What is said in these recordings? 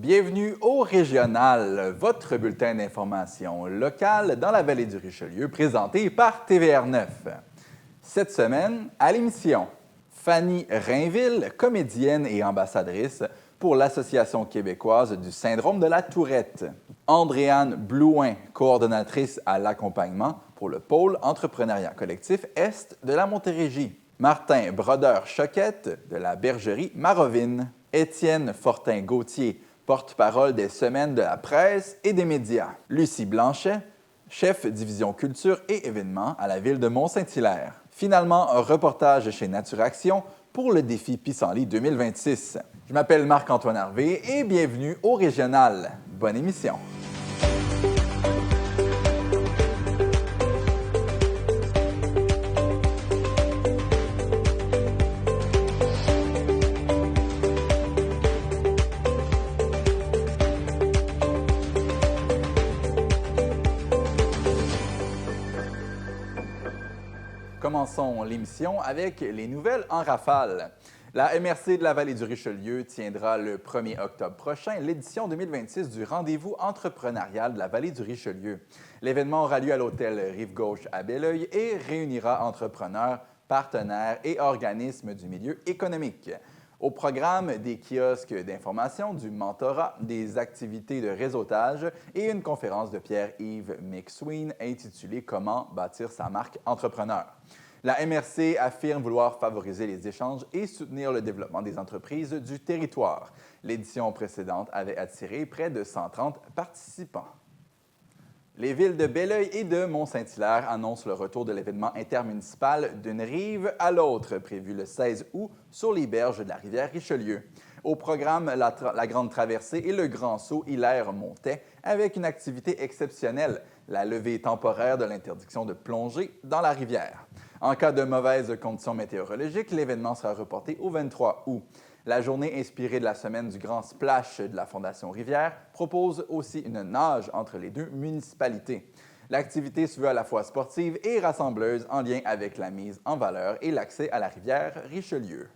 Bienvenue au Régional, votre bulletin d'information locale dans la vallée du Richelieu, présenté par TVR9. Cette semaine, à l'émission, Fanny Rainville, comédienne et ambassadrice pour l'Association québécoise du syndrome de la Tourette. Andréane Blouin, coordonnatrice à l'accompagnement pour le pôle entrepreneuriat collectif Est de la Montérégie. Martin Brodeur-Choquette de la bergerie Marovine. Étienne Fortin-Gauthier, porte-parole des Semaines de la presse et des médias. Lucie Blanchet, chef division culture et événements à la ville de Mont-Saint-Hilaire. Finalement, un reportage chez Nature Action pour le défi Pissenlit 2026. Je m'appelle Marc-Antoine Harvey et bienvenue au Régional. Bonne émission. Commençons l'émission avec les nouvelles en rafale. La MRC de la vallée du Richelieu tiendra le 1er octobre prochain l'édition 2026 du Rendez-vous entrepreneurial de la vallée du Richelieu. L'événement aura lieu à l'hôtel Rive-Gauche à Belleuil et réunira entrepreneurs, partenaires et organismes du milieu économique. Au programme, des kiosques d'information, du mentorat, des activités de réseautage et une conférence de Pierre-Yves McSween intitulée « Comment bâtir sa marque entrepreneur ». La MRC affirme vouloir favoriser les échanges et soutenir le développement des entreprises du territoire. L'édition précédente avait attiré près de 130 participants. Les villes de Belleuil et de Mont-Saint-Hilaire annoncent le retour de l'événement intermunicipal d'une rive à l'autre, prévu le 16 août sur les berges de la rivière Richelieu. Au programme, la Grande Traversée et le Grand Saut Hilaire-Montet, avec une activité exceptionnelle, la levée temporaire de l'interdiction de plonger dans la rivière. En cas de mauvaises conditions météorologiques, l'événement sera reporté au 23 août. La journée inspirée de la semaine du Grand Splash de la Fondation Rivière propose aussi une nage entre les deux municipalités. L'activité se veut à la fois sportive et rassembleuse en lien avec la mise en valeur et l'accès à la rivière Richelieu.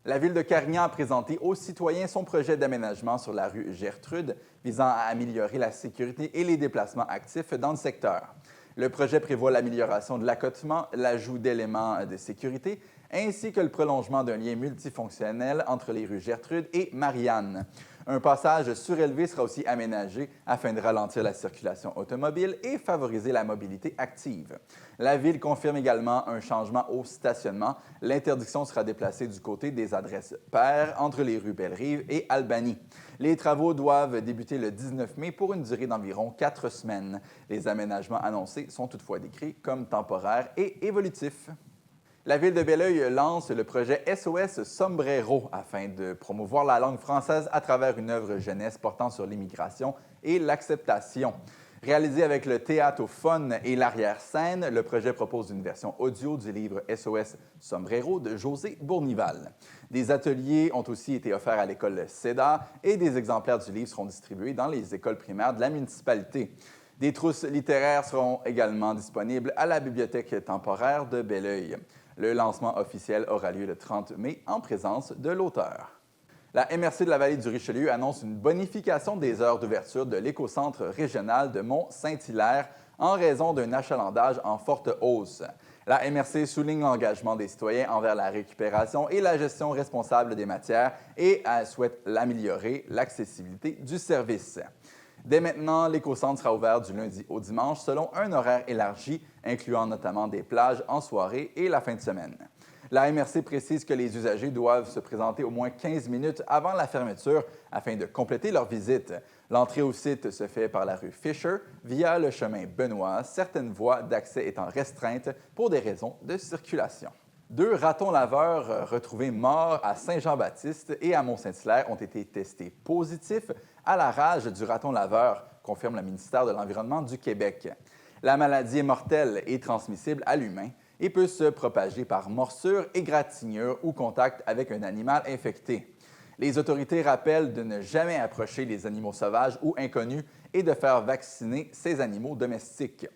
La Ville de Carignan a présenté aux citoyens son projet d'aménagement sur la rue Gertrude visant à améliorer la sécurité et les déplacements actifs dans le secteur. Le projet prévoit l'amélioration de l'accotement, l'ajout d'éléments de sécurité, ainsi que le prolongement d'un lien multifonctionnel entre les rues Gertrude et Marianne. Un passage surélevé sera aussi aménagé afin de ralentir la circulation automobile et favoriser la mobilité active. La Ville confirme également un changement au stationnement. L'interdiction sera déplacée du côté des adresses paires entre les rues Bellerive et Albany. Les travaux doivent débuter le 19 mai pour une durée d'environ 4 semaines. Les aménagements annoncés sont toutefois décrits comme temporaires et évolutifs. La Ville de Belleuil lance le projet SOS Sombrero afin de promouvoir la langue française à travers une œuvre jeunesse portant sur l'immigration et l'acceptation. Réalisé avec le théâtre-phone et l'arrière-scène, le projet propose une version audio du livre SOS Sombrero de José Bournival. Des ateliers ont aussi été offerts à l'école CEDA et des exemplaires du livre seront distribués dans les écoles primaires de la municipalité. Des trousses littéraires seront également disponibles à la bibliothèque temporaire de Belleuil. Le lancement officiel aura lieu le 30 mai en présence de l'auteur. La MRC de la vallée du Richelieu annonce une bonification des heures d'ouverture de l'écocentre régional de Mont-Saint-Hilaire en raison d'un achalandage en forte hausse. La MRC souligne l'engagement des citoyens envers la récupération et la gestion responsable des matières et elle souhaite améliorer l'accessibilité du service. Dès maintenant, l'écocentre sera ouvert du lundi au dimanche selon un horaire élargi, incluant notamment des plages en soirée et la fin de semaine. La MRC précise que les usagers doivent se présenter au moins 15 minutes avant la fermeture afin de compléter leur visite. L'entrée au site se fait par la rue Fisher via le chemin Benoît, certaines voies d'accès étant restreintes pour des raisons de circulation. 2 ratons laveurs retrouvés morts à Saint-Jean-Baptiste et à Mont-Saint-Hilaire ont été testés positifs à la rage du raton laveur, confirme le ministère de l'Environnement du Québec. La maladie est mortelle et transmissible à l'humain et peut se propager par morsure, égratignure ou contact avec un animal infecté. Les autorités rappellent de ne jamais approcher les animaux sauvages ou inconnus et de faire vacciner ces animaux domestiques.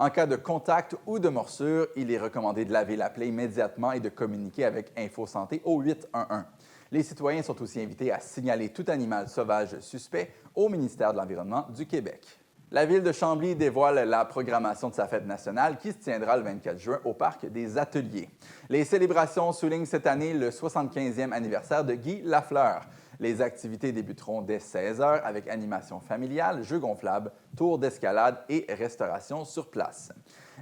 En cas de contact ou de morsure, il est recommandé de laver la plaie immédiatement et de communiquer avec InfoSanté au 811. Les citoyens sont aussi invités à signaler tout animal sauvage suspect au ministère de l'Environnement du Québec. La ville de Chambly dévoile la programmation de sa fête nationale qui se tiendra le 24 juin au Parc des Ateliers. Les célébrations soulignent cette année le 75e anniversaire de Guy Lafleur. Les activités débuteront dès 16 h avec animation familiale, jeux gonflables, tours d'escalade et restauration sur place.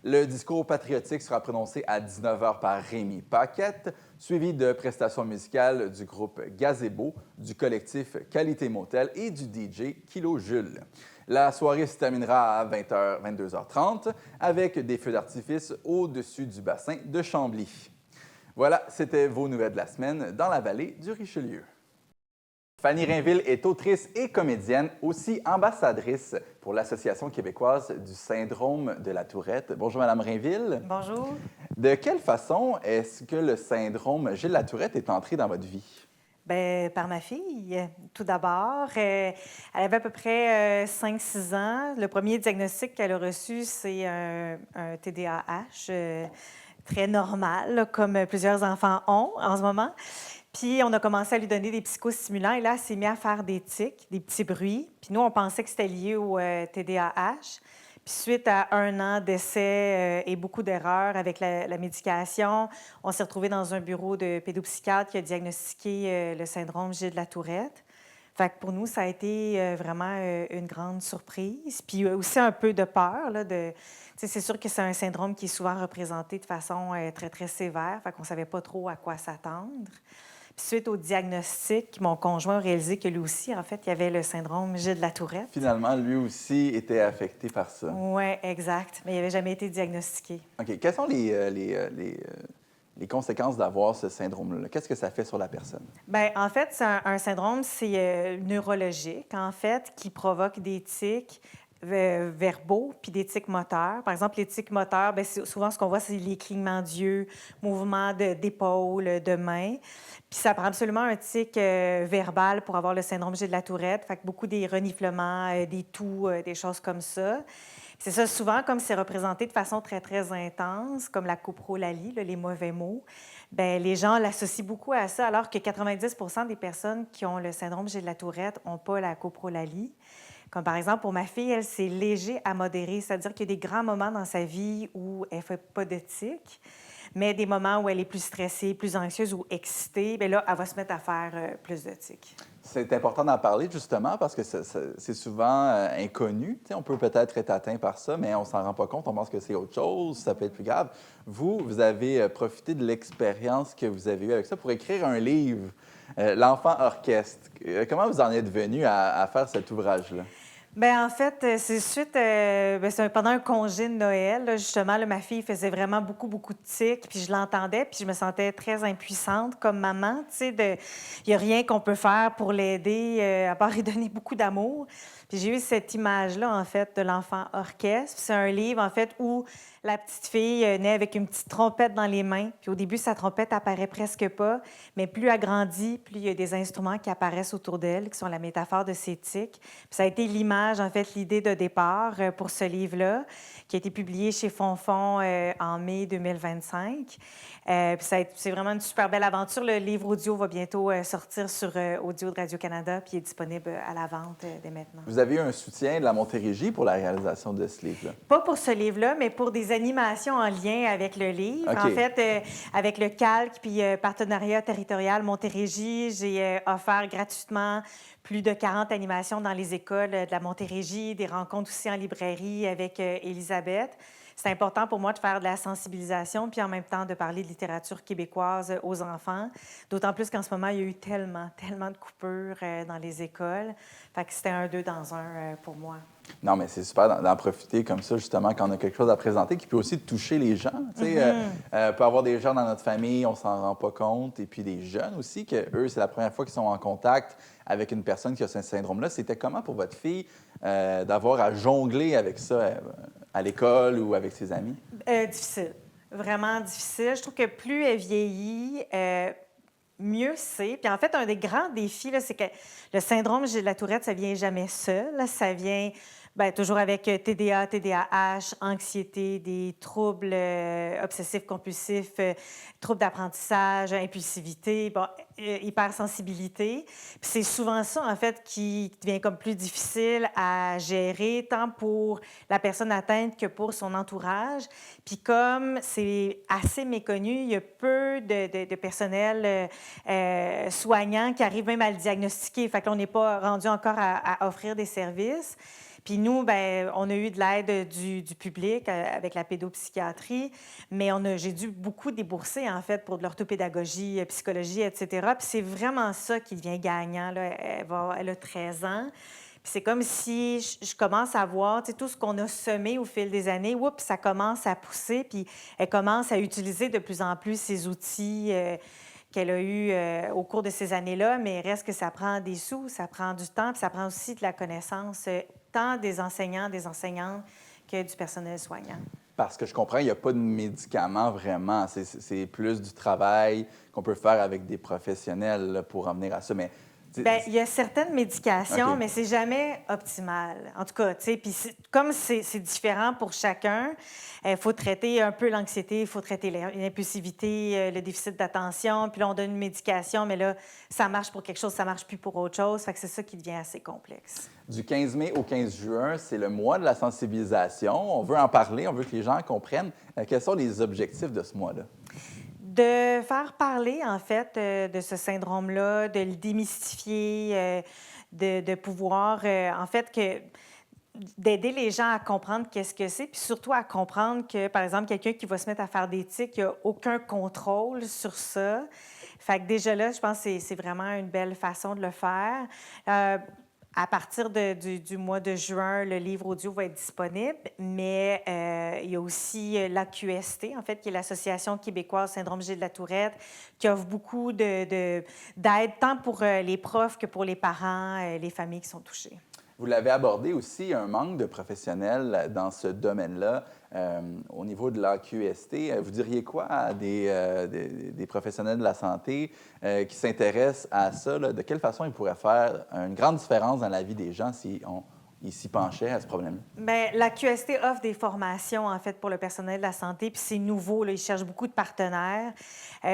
Le discours patriotique sera prononcé à 19 h par Rémi Paquette, suivi de prestations musicales du groupe Gazebo, du collectif Qualité Motel et du DJ Kilo Jules. La soirée se terminera à 22h30 avec des feux d'artifice au-dessus du bassin de Chambly. Voilà, c'était vos nouvelles de la semaine dans la vallée du Richelieu. Fanny Rainville est autrice et comédienne, aussi ambassadrice pour l'Association québécoise du syndrome de la Tourette. Bonjour, Madame Rainville. Bonjour. De quelle façon est-ce que le syndrome Gilles Latourette est entré dans votre vie? Bien, par ma fille, tout d'abord. Elle avait à peu près 5-6 ans. Le premier diagnostic qu'elle a reçu, c'est un TDAH très normal, là, comme plusieurs enfants ont en ce moment. Puis, on a commencé à lui donner des psychostimulants et là, elle s'est mise à faire des tics, des petits bruits. Puis nous, on pensait que c'était lié au TDAH. Puis suite à 1 an d'essais et beaucoup d'erreurs avec la médication, on s'est retrouvé dans un bureau de pédopsychiatre qui a diagnostiqué le syndrome Gilles de la Tourette. Fait que pour nous, ça a été vraiment une grande surprise. Puis aussi un peu de peur. Là, c'est sûr que c'est un syndrome qui est souvent représenté de façon très, très sévère. Fait qu'on ne savait pas trop à quoi s'attendre. Puis suite au diagnostic, mon conjoint a réalisé que lui aussi, en fait, il avait le syndrome Gilles de la Tourette. Finalement, lui aussi était affecté par ça. Oui, exact. Mais il n'avait jamais été diagnostiqué. OK. Quelles sont les conséquences d'avoir ce syndrome-là? Qu'est-ce que ça fait sur la personne? Bien, en fait, c'est un syndrome, c'est neurologique, en fait, qui provoque des tics verbaux puis des tics moteurs. Par exemple, les tics moteurs, bien, souvent, ce qu'on voit, c'est les clignements d'yeux, mouvements d'épaules, de mains. Puis ça prend absolument un tic verbal pour avoir le syndrome Gilles de la Tourette. Fait que beaucoup des reniflements, des toux, des choses comme ça. C'est ça, souvent, comme c'est représenté de façon très, très intense, comme la coprolalie, là, les mauvais mots, bien, les gens l'associent beaucoup à ça, alors que 90 des personnes qui ont le syndrome Gilles de la Tourette n'ont pas la coprolalie. Comme par exemple, pour ma fille, elle, c'est léger à modéré, c'est-à-dire qu'il y a des grands moments dans sa vie où elle ne fait pas de tics, mais des moments où elle est plus stressée, plus anxieuse ou excitée, bien là, elle va se mettre à faire plus de tics. C'est important d'en parler justement parce que c'est souvent inconnu. On peut peut-être être atteint par ça, mais on s'en rend pas compte. On pense que c'est autre chose, ça peut être plus grave. Vous avez profité de l'expérience que vous avez eue avec ça pour écrire un livre, L'enfant orchestre. Comment vous en êtes venu à faire cet ouvrage-là? Bien, en fait, c'est c'est pendant un congé de Noël, là, justement, là, ma fille faisait vraiment beaucoup, beaucoup de tics, puis je l'entendais, puis je me sentais très impuissante comme maman, tu sais, il n'y a rien qu'on peut faire pour l'aider, à part lui donner beaucoup d'amour. Puis j'ai eu cette image-là, en fait, de l'enfant orchestre. C'est un livre, en fait, où la petite fille naît avec une petite trompette dans les mains. Puis au début, sa trompette apparaît presque pas, mais plus elle grandit, plus il y a des instruments qui apparaissent autour d'elle, qui sont la métaphore de ses tics. Puis ça a été l'image, en fait, l'idée de départ pour ce livre-là, qui a été publié chez Fonfon en mai 2025. Puis c'est vraiment une super belle aventure. Le livre audio va bientôt sortir sur Audio de Radio-Canada, puis il est disponible à la vente dès maintenant. Vous avez eu un soutien de la Montérégie pour la réalisation de ce livre-là? Pas pour ce livre-là, mais pour des animations en lien avec le livre. Okay. En fait, avec le Calque puis Partenariat territorial Montérégie, j'ai offert gratuitement plus de 40 animations dans les écoles de la Montérégie, des rencontres aussi en librairie avec Élisabeth. C'est important pour moi de faire de la sensibilisation puis en même temps de parler de littérature québécoise aux enfants, d'autant plus qu'en ce moment, il y a eu tellement de coupures dans les écoles. Fait que c'était un 2 dans 1 pour moi. Non, mais c'est super d'en profiter comme ça, justement, quand on a quelque chose à présenter qui peut aussi toucher les gens. Peut avoir des gens dans notre famille, on s'en rend pas compte, et puis des jeunes aussi, que eux, c'est la première fois qu'ils sont en contact avec une personne qui a ce syndrome-là. C'était comment pour votre fille d'avoir à jongler avec ça à l'école ou avec ses amis? Difficile. Vraiment difficile. Je trouve que plus elle vieillit, mieux c'est. Puis en fait, un des grands défis, là, c'est que le syndrome Gilles de la Tourette, ça vient jamais seul. Là, ça vient Bien, toujours avec TDA, TDAH, anxiété, des troubles obsessifs compulsifs, troubles d'apprentissage, impulsivité, bon, hypersensibilité. Puis c'est souvent ça, en fait, qui devient comme plus difficile à gérer, tant pour la personne atteinte que pour son entourage. Puis comme c'est assez méconnu, il y a peu de personnel soignant qui arrive même à le diagnostiquer. Fait que là, on n'est pas rendu encore à offrir des services. Puis nous, ben, on a eu de l'aide du public avec la pédopsychiatrie, mais j'ai dû beaucoup débourser, en fait, pour de l'orthopédagogie, psychologie, etc. Puis c'est vraiment ça qui devient gagnant, là. Elle a 13 ans. Puis c'est comme si je commence à voir, tu sais, tout ce qu'on a semé au fil des années, oups, ça commence à pousser, puis elle commence à utiliser de plus en plus ces outils qu'elle a eus au cours de ces années-là, mais reste que ça prend des sous, ça prend du temps, puis ça prend aussi de la connaissance, tant des enseignants, des enseignantes que du personnel soignant. Parce que je comprends, il n'y a pas de médicaments vraiment. C'est plus du travail qu'on peut faire avec des professionnels là, pour en venir à ça. Mais bien, il y a certaines médications, OK. mais c'est jamais optimal. En tout cas, tu sais, puis comme c'est différent pour chacun, il faut traiter un peu l'anxiété, il faut traiter l'impulsivité, le déficit d'attention, puis là, on donne une médication, mais là, ça marche pour quelque chose, ça marche plus pour autre chose. Fait que c'est ça qui devient assez complexe. Du 15 mai au 15 juin, c'est le mois de la sensibilisation. On veut en parler, on veut que les gens comprennent. Quels sont les objectifs de ce mois-là? De faire parler, en fait, de ce syndrome-là, de le démystifier, de pouvoir, en fait, d'aider les gens à comprendre qu'est-ce que c'est, puis surtout à comprendre que, par exemple, quelqu'un qui va se mettre à faire des tics, il n'a aucun contrôle sur ça. Fait que déjà là, je pense que c'est vraiment une belle façon de le faire. À partir du mois de juin, le livre audio va être disponible, mais il y a aussi l'AQST, en fait, qui est l'Association québécoise Syndrome Gilles de la Tourette, qui offre beaucoup d'aide, tant pour les profs que pour les parents, les familles qui sont touchées. Vous l'avez abordé aussi, un manque de professionnels dans ce domaine-là. Au niveau de l'AQST, vous diriez quoi à des professionnels de la santé qui s'intéressent à ça? Là? De quelle façon ils pourraient faire une grande différence dans la vie des gens si ils s'y penchaient à ce problème-là? Bien, la QST offre des formations, en fait, pour le personnel de la santé, puis c'est nouveau, là, ils cherchent beaucoup de partenaires,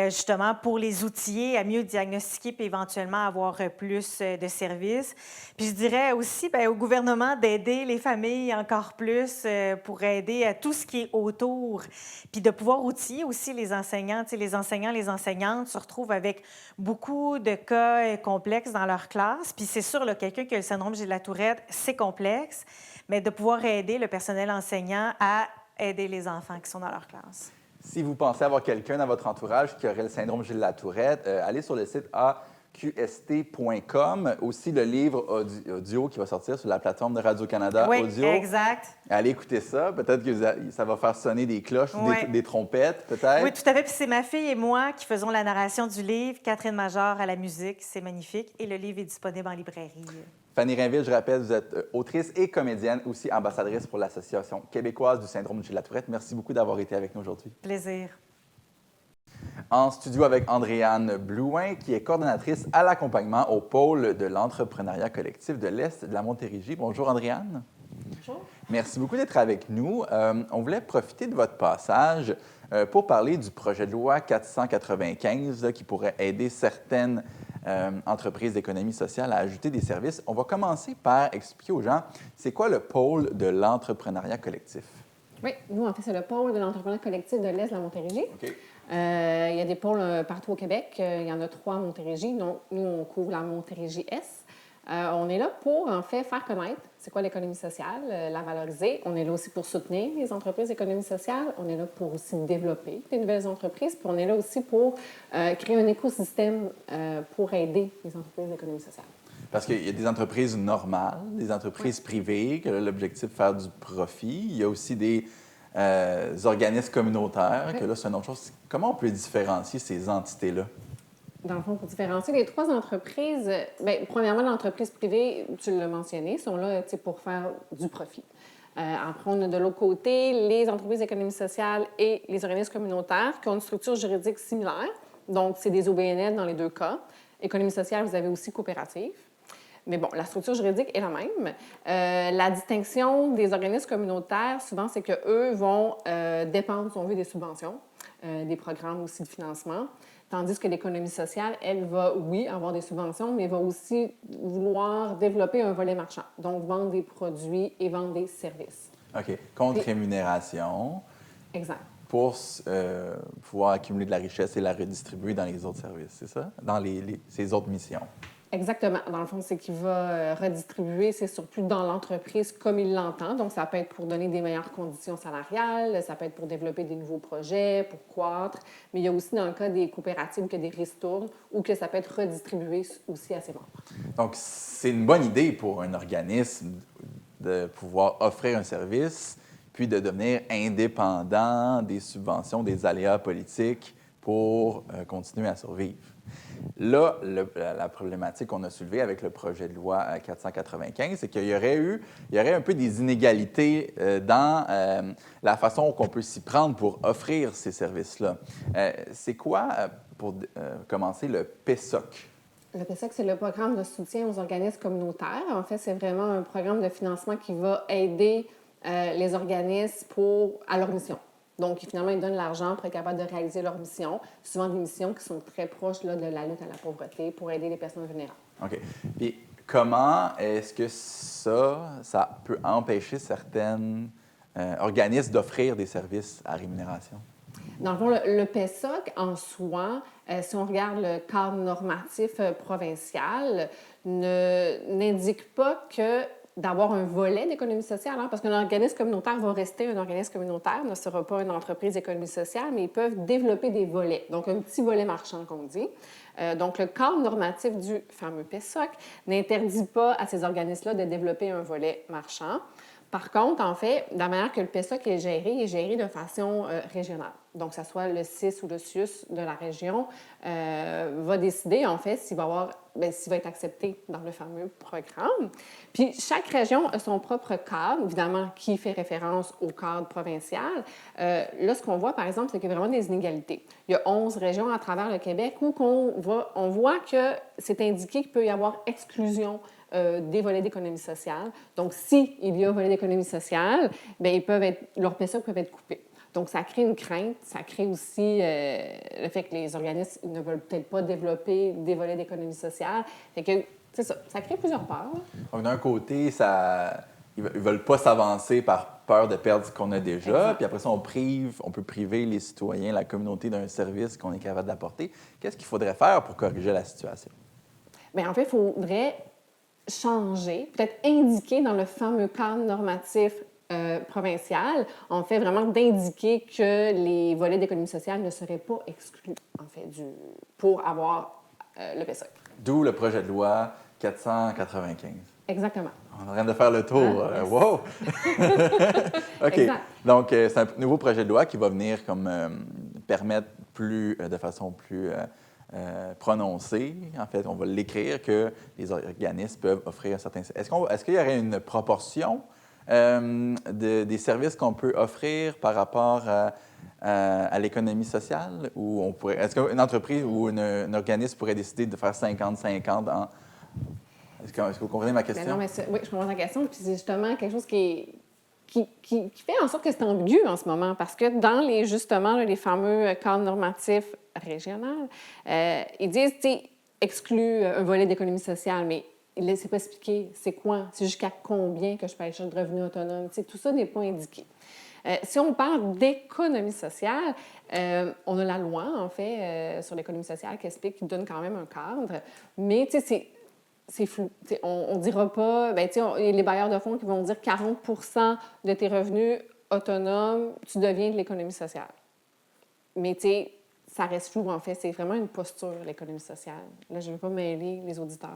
justement, pour les outiller à mieux diagnostiquer puis éventuellement avoir plus de services. Puis je dirais aussi, bien, au gouvernement d'aider les familles encore plus pour aider à tout ce qui est autour, puis de pouvoir outiller aussi les enseignants. Tu sais, les enseignants, les enseignantes se retrouvent avec beaucoup de cas complexes dans leur classe, puis c'est sûr, là, quelqu'un qui a le syndrome Gilles de la Tourette, c'est complexe, mais de pouvoir aider le personnel enseignant à aider les enfants qui sont dans leur classe. Si vous pensez avoir quelqu'un dans votre entourage qui aurait le syndrome Gilles de la Tourette, allez sur le site aqst.com. Aussi, le livre audio qui va sortir sur la plateforme de Radio-Canada oui, Audio. Exact. Allez écouter ça. Peut-être que ça va faire sonner des cloches ou des trompettes, peut-être. Oui, tout à fait. Puis c'est ma fille et moi qui faisons la narration du livre. Catherine Major à la musique. C'est magnifique. Et le livre est disponible en librairie. Fanny Rainville, je rappelle, vous êtes autrice et comédienne, aussi ambassadrice pour l'Association québécoise du syndrome Gilles de la Tourette. Merci beaucoup d'avoir été avec nous aujourd'hui. Plaisir. En studio avec Andréane Blouin, qui est coordonnatrice à l'accompagnement au pôle de l'entrepreneuriat collectif de l'Est de la Montérégie. Bonjour, Andréane. Bonjour. Merci beaucoup d'être avec nous. On voulait profiter de votre passage pour parler du projet de loi 495 là, qui pourrait aider certaines entreprises d'économie sociale à ajouter des services. On va commencer par expliquer aux gens, c'est quoi le pôle de l'entrepreneuriat collectif? Oui, nous, en fait, c'est le pôle de l'entrepreneuriat collectif de l'Est de la Montérégie. OK. Il y a des pôles partout au Québec. Il y en a 3 à Montérégie. Donc, nous, on couvre la Montérégie-Est. On est là pour, en fait, faire connaître c'est quoi l'économie sociale, la valoriser. On est là aussi pour soutenir les entreprises d'économie sociale. On est là pour aussi développer des nouvelles entreprises. Puis on est là aussi pour créer un écosystème pour aider les entreprises d'économie sociale. Parce qu'il y a des entreprises normales, des entreprises privées, que l'objectif est de faire du profit. Il y a aussi des organismes communautaires, que là, c'est une autre chose. Comment on peut différencier ces entités-là? Dans le fond, pour différencier les 3 entreprises, bien, premièrement, l'entreprise privée, tu l'as mentionné, sont là pour faire du profit. Après, on a de l'autre côté les entreprises d'économie sociale et les organismes communautaires qui ont une structure juridique similaire. Donc, c'est des OBNL dans les 2 cas. Économie sociale, vous avez aussi coopérative. Mais bon, la structure juridique est la même. La distinction des organismes communautaires, souvent, c'est qu'eux vont dépendre, si on veut, des subventions, des programmes aussi de financement. Tandis que l'économie sociale, elle va, oui, avoir des subventions, mais va aussi vouloir développer un volet marchand. Donc, vendre des produits et vendre des services. OK. Contre rémunération. Exact. Pour pouvoir accumuler de la richesse et la redistribuer dans les autres services, c'est ça? Dans ces autres missions. Exactement. Dans le fond, c'est qu'il va redistribuer ses surplus dans l'entreprise comme il l'entend. Donc, ça peut être pour donner des meilleures conditions salariales, ça peut être pour développer des nouveaux projets, pour croître. Mais il y a aussi, dans le cas des coopératives, que des ristournes ou que ça peut être redistribué aussi à ses membres. Donc, c'est une bonne idée pour un organisme de pouvoir offrir un service, puis de devenir indépendant des subventions, des aléas politiques pour continuer à survivre. Là, la problématique qu'on a soulevée avec le projet de loi 495, c'est qu'il y aurait un peu des inégalités dans la façon qu'on peut s'y prendre pour offrir ces services-là. C'est quoi, pour commencer, le PESOC? Le PSOC, c'est le programme de soutien aux organismes communautaires. En fait, c'est vraiment un programme de financement qui va aider les organismes à leur mission. Donc, finalement, ils donnent l'argent pour être capable de réaliser leur mission, souvent des missions qui sont très proches là, de la lutte à la pauvreté pour aider les personnes vulnérables. OK. Puis, comment est-ce que ça peut empêcher certains organismes d'offrir des services à rémunération? Dans le fond, le PSOC, en soi, si on regarde le cadre normatif provincial, n'indique pas que d'avoir un volet d'économie sociale, hein, parce qu'un organisme communautaire va rester un organisme communautaire, ne sera pas une entreprise d'économie sociale, mais ils peuvent développer des volets, donc un petit volet marchand qu'on dit. Donc, le cadre normatif du fameux PSOC n'interdit pas à ces organismes-là de développer un volet marchand. Par contre, en fait, la manière que le PSOC est géré de façon régionale. Donc, que ce soit le CIS ou le CIUS de la région va décider, en fait, s'il va être accepté dans le fameux programme. Puis, chaque région a son propre cadre, évidemment, qui fait référence au cadre provincial. Là, ce qu'on voit, par exemple, c'est qu'il y a vraiment des inégalités. Il y a 11 régions à travers le Québec où on voit que c'est indiqué qu'il peut y avoir exclusion des volets d'économie sociale. Donc, s'il y a un volet d'économie sociale, bien, leurs PSOC peuvent être coupés. Donc, ça crée une crainte. Ça crée aussi le fait que les organismes ne veulent peut-être pas développer des volets d'économie sociale. Fait que, c'est ça. Ça crée plusieurs peurs. Donc, d'un côté, ils ne veulent pas s'avancer par peur de perdre ce qu'on a déjà. Exact. Puis après ça, on peut priver les citoyens, la communauté d'un service qu'on est capable d'apporter. Qu'est-ce qu'il faudrait faire pour corriger la situation? Bien, en fait, il faudrait changer, peut-être indiquer dans le fameux cadre normatif provincial, en fait, vraiment d'indiquer que les volets d'économie sociale ne seraient pas exclus, en fait, pour avoir le PSOC. D'où le projet de loi 495. Exactement. On est en train de faire le tour. Yes. Wow! OK. Exact. Donc, c'est un nouveau projet de loi qui va venir comme permettre de façon plus prononcée, en fait, on va l'écrire, que les organismes peuvent offrir un certain... Est-ce qu'il y aurait une proportion des services qu'on peut offrir par rapport à l'économie sociale? Ou est-ce qu'une entreprise ou un organisme pourrait décider de faire 50-50 Est-ce que vous comprenez ma question? Non, mais oui, je comprends ta question. Puis c'est justement quelque chose qui fait en sorte que c'est ambigu en ce moment, parce que dans les fameux cadres normatifs régionaux, ils disent, tu sais, exclut un volet d'économie sociale, mais il ne laisse pas expliquer c'est quoi, c'est jusqu'à combien que je peux aller chercher de revenus autonomes. Tu sais, tout ça n'est pas indiqué. Si on parle d'économie sociale, on a la loi, en fait, sur l'économie sociale qui explique, qui donne quand même un cadre, mais tu sais, c'est flou. T'sais, on ne dira pas... Bien, il y a les bailleurs de fonds qui vont dire 40 de tes revenus autonomes, tu deviens de l'économie sociale. Mais tu sais, ça reste flou, en fait. C'est vraiment une posture, l'économie sociale. Là, je ne vais pas mêler les auditeurs.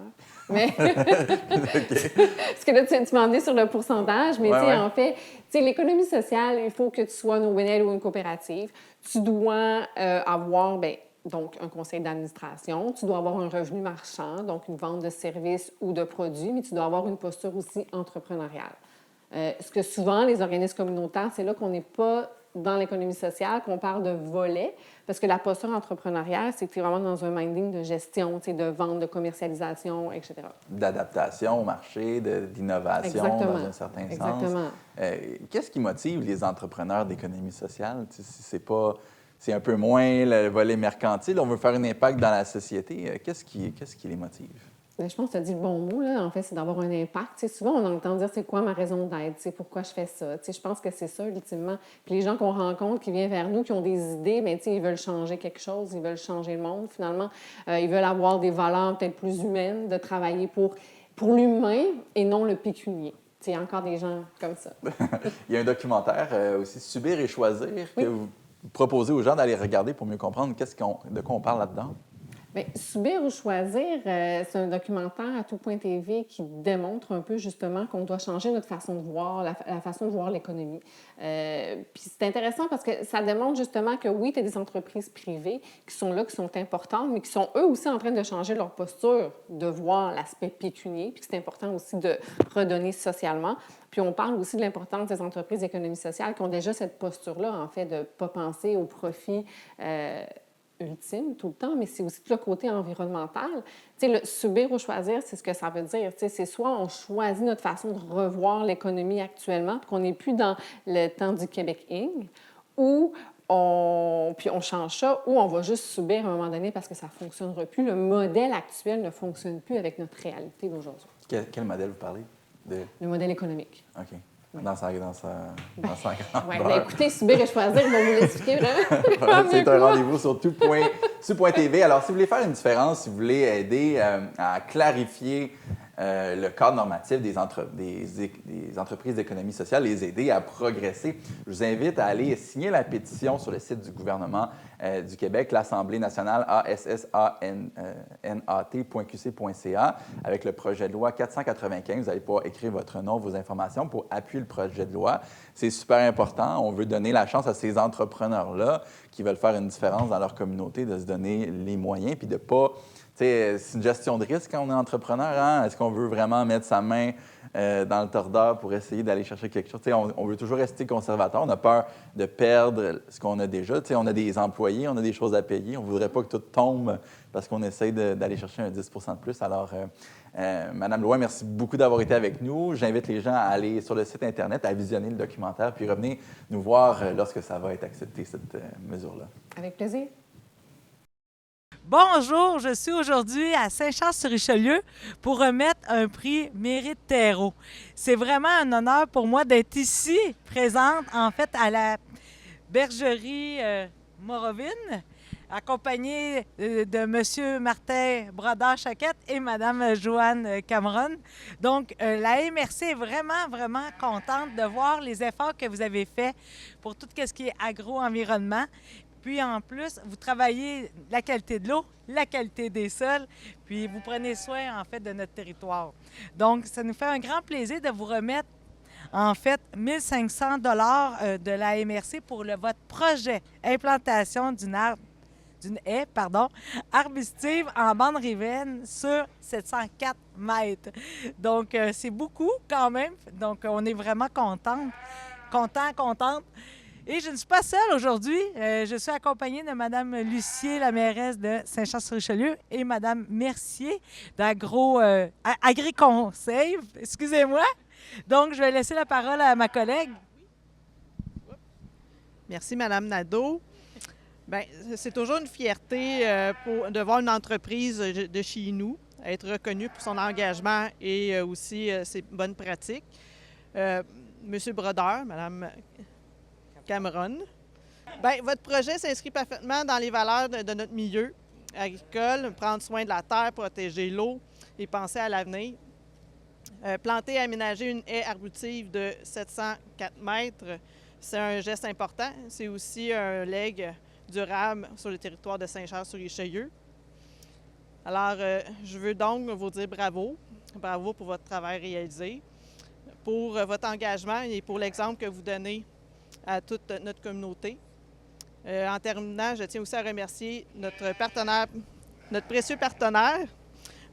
Mais... Parce que là, tu m'as demandé sur le pourcentage, mais en fait, l'économie sociale, il faut que tu sois une OBNL ou une coopérative. Tu dois avoir... Donc, un conseil d'administration. Tu dois avoir un revenu marchand, donc une vente de services ou de produits, mais tu dois avoir une posture aussi entrepreneuriale. Ce que souvent, les organismes communautaires, c'est là qu'on n'est pas dans l'économie sociale qu'on parle de volet, parce que la posture entrepreneuriale, c'est que tu es vraiment dans un minding de gestion, de vente, de commercialisation, etc. D'adaptation au marché, d'innovation dans un certain sens. Exactement. Qu'est-ce qui motive les entrepreneurs d'économie sociale? C'est un peu moins le volet mercantile. On veut faire un impact dans la société. Qu'est-ce qui les motive? Je pense que tu as dit le bon mot, là. En fait, c'est d'avoir un impact. Souvent, on entend dire c'est quoi ma raison d'être, pourquoi je fais ça. Je pense que c'est ça, ultimement. Puis les gens qu'on rencontre, qui viennent vers nous, qui ont des idées, bien, ils veulent changer quelque chose, ils veulent changer le monde, finalement. Ils veulent avoir des valeurs peut-être plus humaines, de travailler pour l'humain et non le pécunier. Il y a encore des gens comme ça. Il y a un documentaire aussi, Subir et choisir, que vous proposez aux gens d'aller regarder pour mieux comprendre de quoi on parle là-dedans. Bien, Subir ou choisir, c'est un documentaire à tout.tv qui démontre un peu justement qu'on doit changer notre façon de voir, la façon de voir l'économie. Puis c'est intéressant parce que ça démontre justement que oui, tu as des entreprises privées qui sont là, qui sont importantes, mais qui sont eux aussi en train de changer leur posture, de voir l'aspect pécunier, puis que c'est important aussi de redonner socialement. Puis on parle aussi de l'importance des entreprises d'économie sociale qui ont déjà cette posture-là, en fait, de ne pas penser au profit ultime tout le temps, mais c'est aussi tout le côté environnemental. Tu sais, le subir ou choisir, c'est ce que ça veut dire. Tu sais, c'est soit on choisit notre façon de revoir l'économie actuellement, puis qu'on n'est plus dans le temps du Québec Inc., ou puis on change ça, ou on va juste subir à un moment donné parce que ça ne fonctionnera plus. Le modèle actuel ne fonctionne plus avec notre réalité d'aujourd'hui. Quel modèle vous parlez? Le modèle économique. OK. Dans sa grandeur. Oui, bien écoutez, subir et choisir, ils vont vous l'expliquer vraiment. C'est un rendez-vous sur tout.tv. Alors, si vous voulez faire une différence, si vous voulez aider à clarifier le cadre normatif des entreprises d'économie sociale, les aider à progresser, je vous invite à aller signer la pétition sur le site du gouvernement du Québec, l'Assemblée nationale, assanat.qc.ca, avec le projet de loi 495. Vous allez pouvoir écrire votre nom, vos informations pour appuyer le projet de loi. C'est super important. On veut donner la chance à ces entrepreneurs-là qui veulent faire une différence dans leur communauté de se donner les moyens puis de pas... C'est une gestion de risque quand on est entrepreneur. Hein? Est-ce qu'on veut vraiment mettre sa main dans le tordeur pour essayer d'aller chercher quelque chose? On veut toujours rester conservateur. On a peur de perdre ce qu'on a déjà. On a des employés, on a des choses à payer. On ne voudrait pas que tout tombe parce qu'on essaye d'aller chercher un 10 % de plus. Alors, Mme Louin, merci beaucoup d'avoir été avec nous. J'invite les gens à aller sur le site Internet, à visionner le documentaire, puis revenir nous voir lorsque ça va être accepté, cette mesure-là. Avec plaisir. Bonjour, je suis aujourd'hui à Saint-Charles-sur-Richelieu pour remettre un prix Mérite Terreau. C'est vraiment un honneur pour moi d'être ici, présente en fait à la bergerie Morovine, accompagnée de M. Martin Brodeur-Chaquette et Mme Joanne Cameron. Donc, la MRC est vraiment, vraiment contente de voir les efforts que vous avez faits pour tout ce qui est agro-environnement. Puis en plus, vous travaillez la qualité de l'eau, la qualité des sols, puis vous prenez soin en fait de notre territoire. Donc, ça nous fait un grand plaisir de vous remettre en fait 1 500 $ de la MRC pour votre projet implantation d'une haie arbustive en bande riveraine sur 704 mètres. Donc, c'est beaucoup quand même. Donc, on est vraiment contente. Et je ne suis pas seule aujourd'hui. Je suis accompagnée de Mme Lucier, la mairesse de Saint-Charles-sur-Richelieu, et Mme Mercier d'Agri-Conseil. Excusez-moi. Donc, je vais laisser la parole à ma collègue. Merci, Mme Nadeau. Bien, c'est toujours une fierté de voir une entreprise de chez nous être reconnue pour son engagement et aussi ses bonnes pratiques. Monsieur Brodeur, Mme Cameron. Bien, votre projet s'inscrit parfaitement dans les valeurs de notre milieu agricole, prendre soin de la terre, protéger l'eau et penser à l'avenir. Planter et aménager une haie arbustive de 704 mètres, c'est un geste important. C'est aussi un legs durable sur le territoire de Saint-Charles-sur-Richelieu. Alors, je veux donc vous dire bravo. Bravo pour votre travail réalisé, pour votre engagement et pour l'exemple que vous donnez à toute notre communauté. En terminant, je tiens aussi à remercier notre précieux partenaire,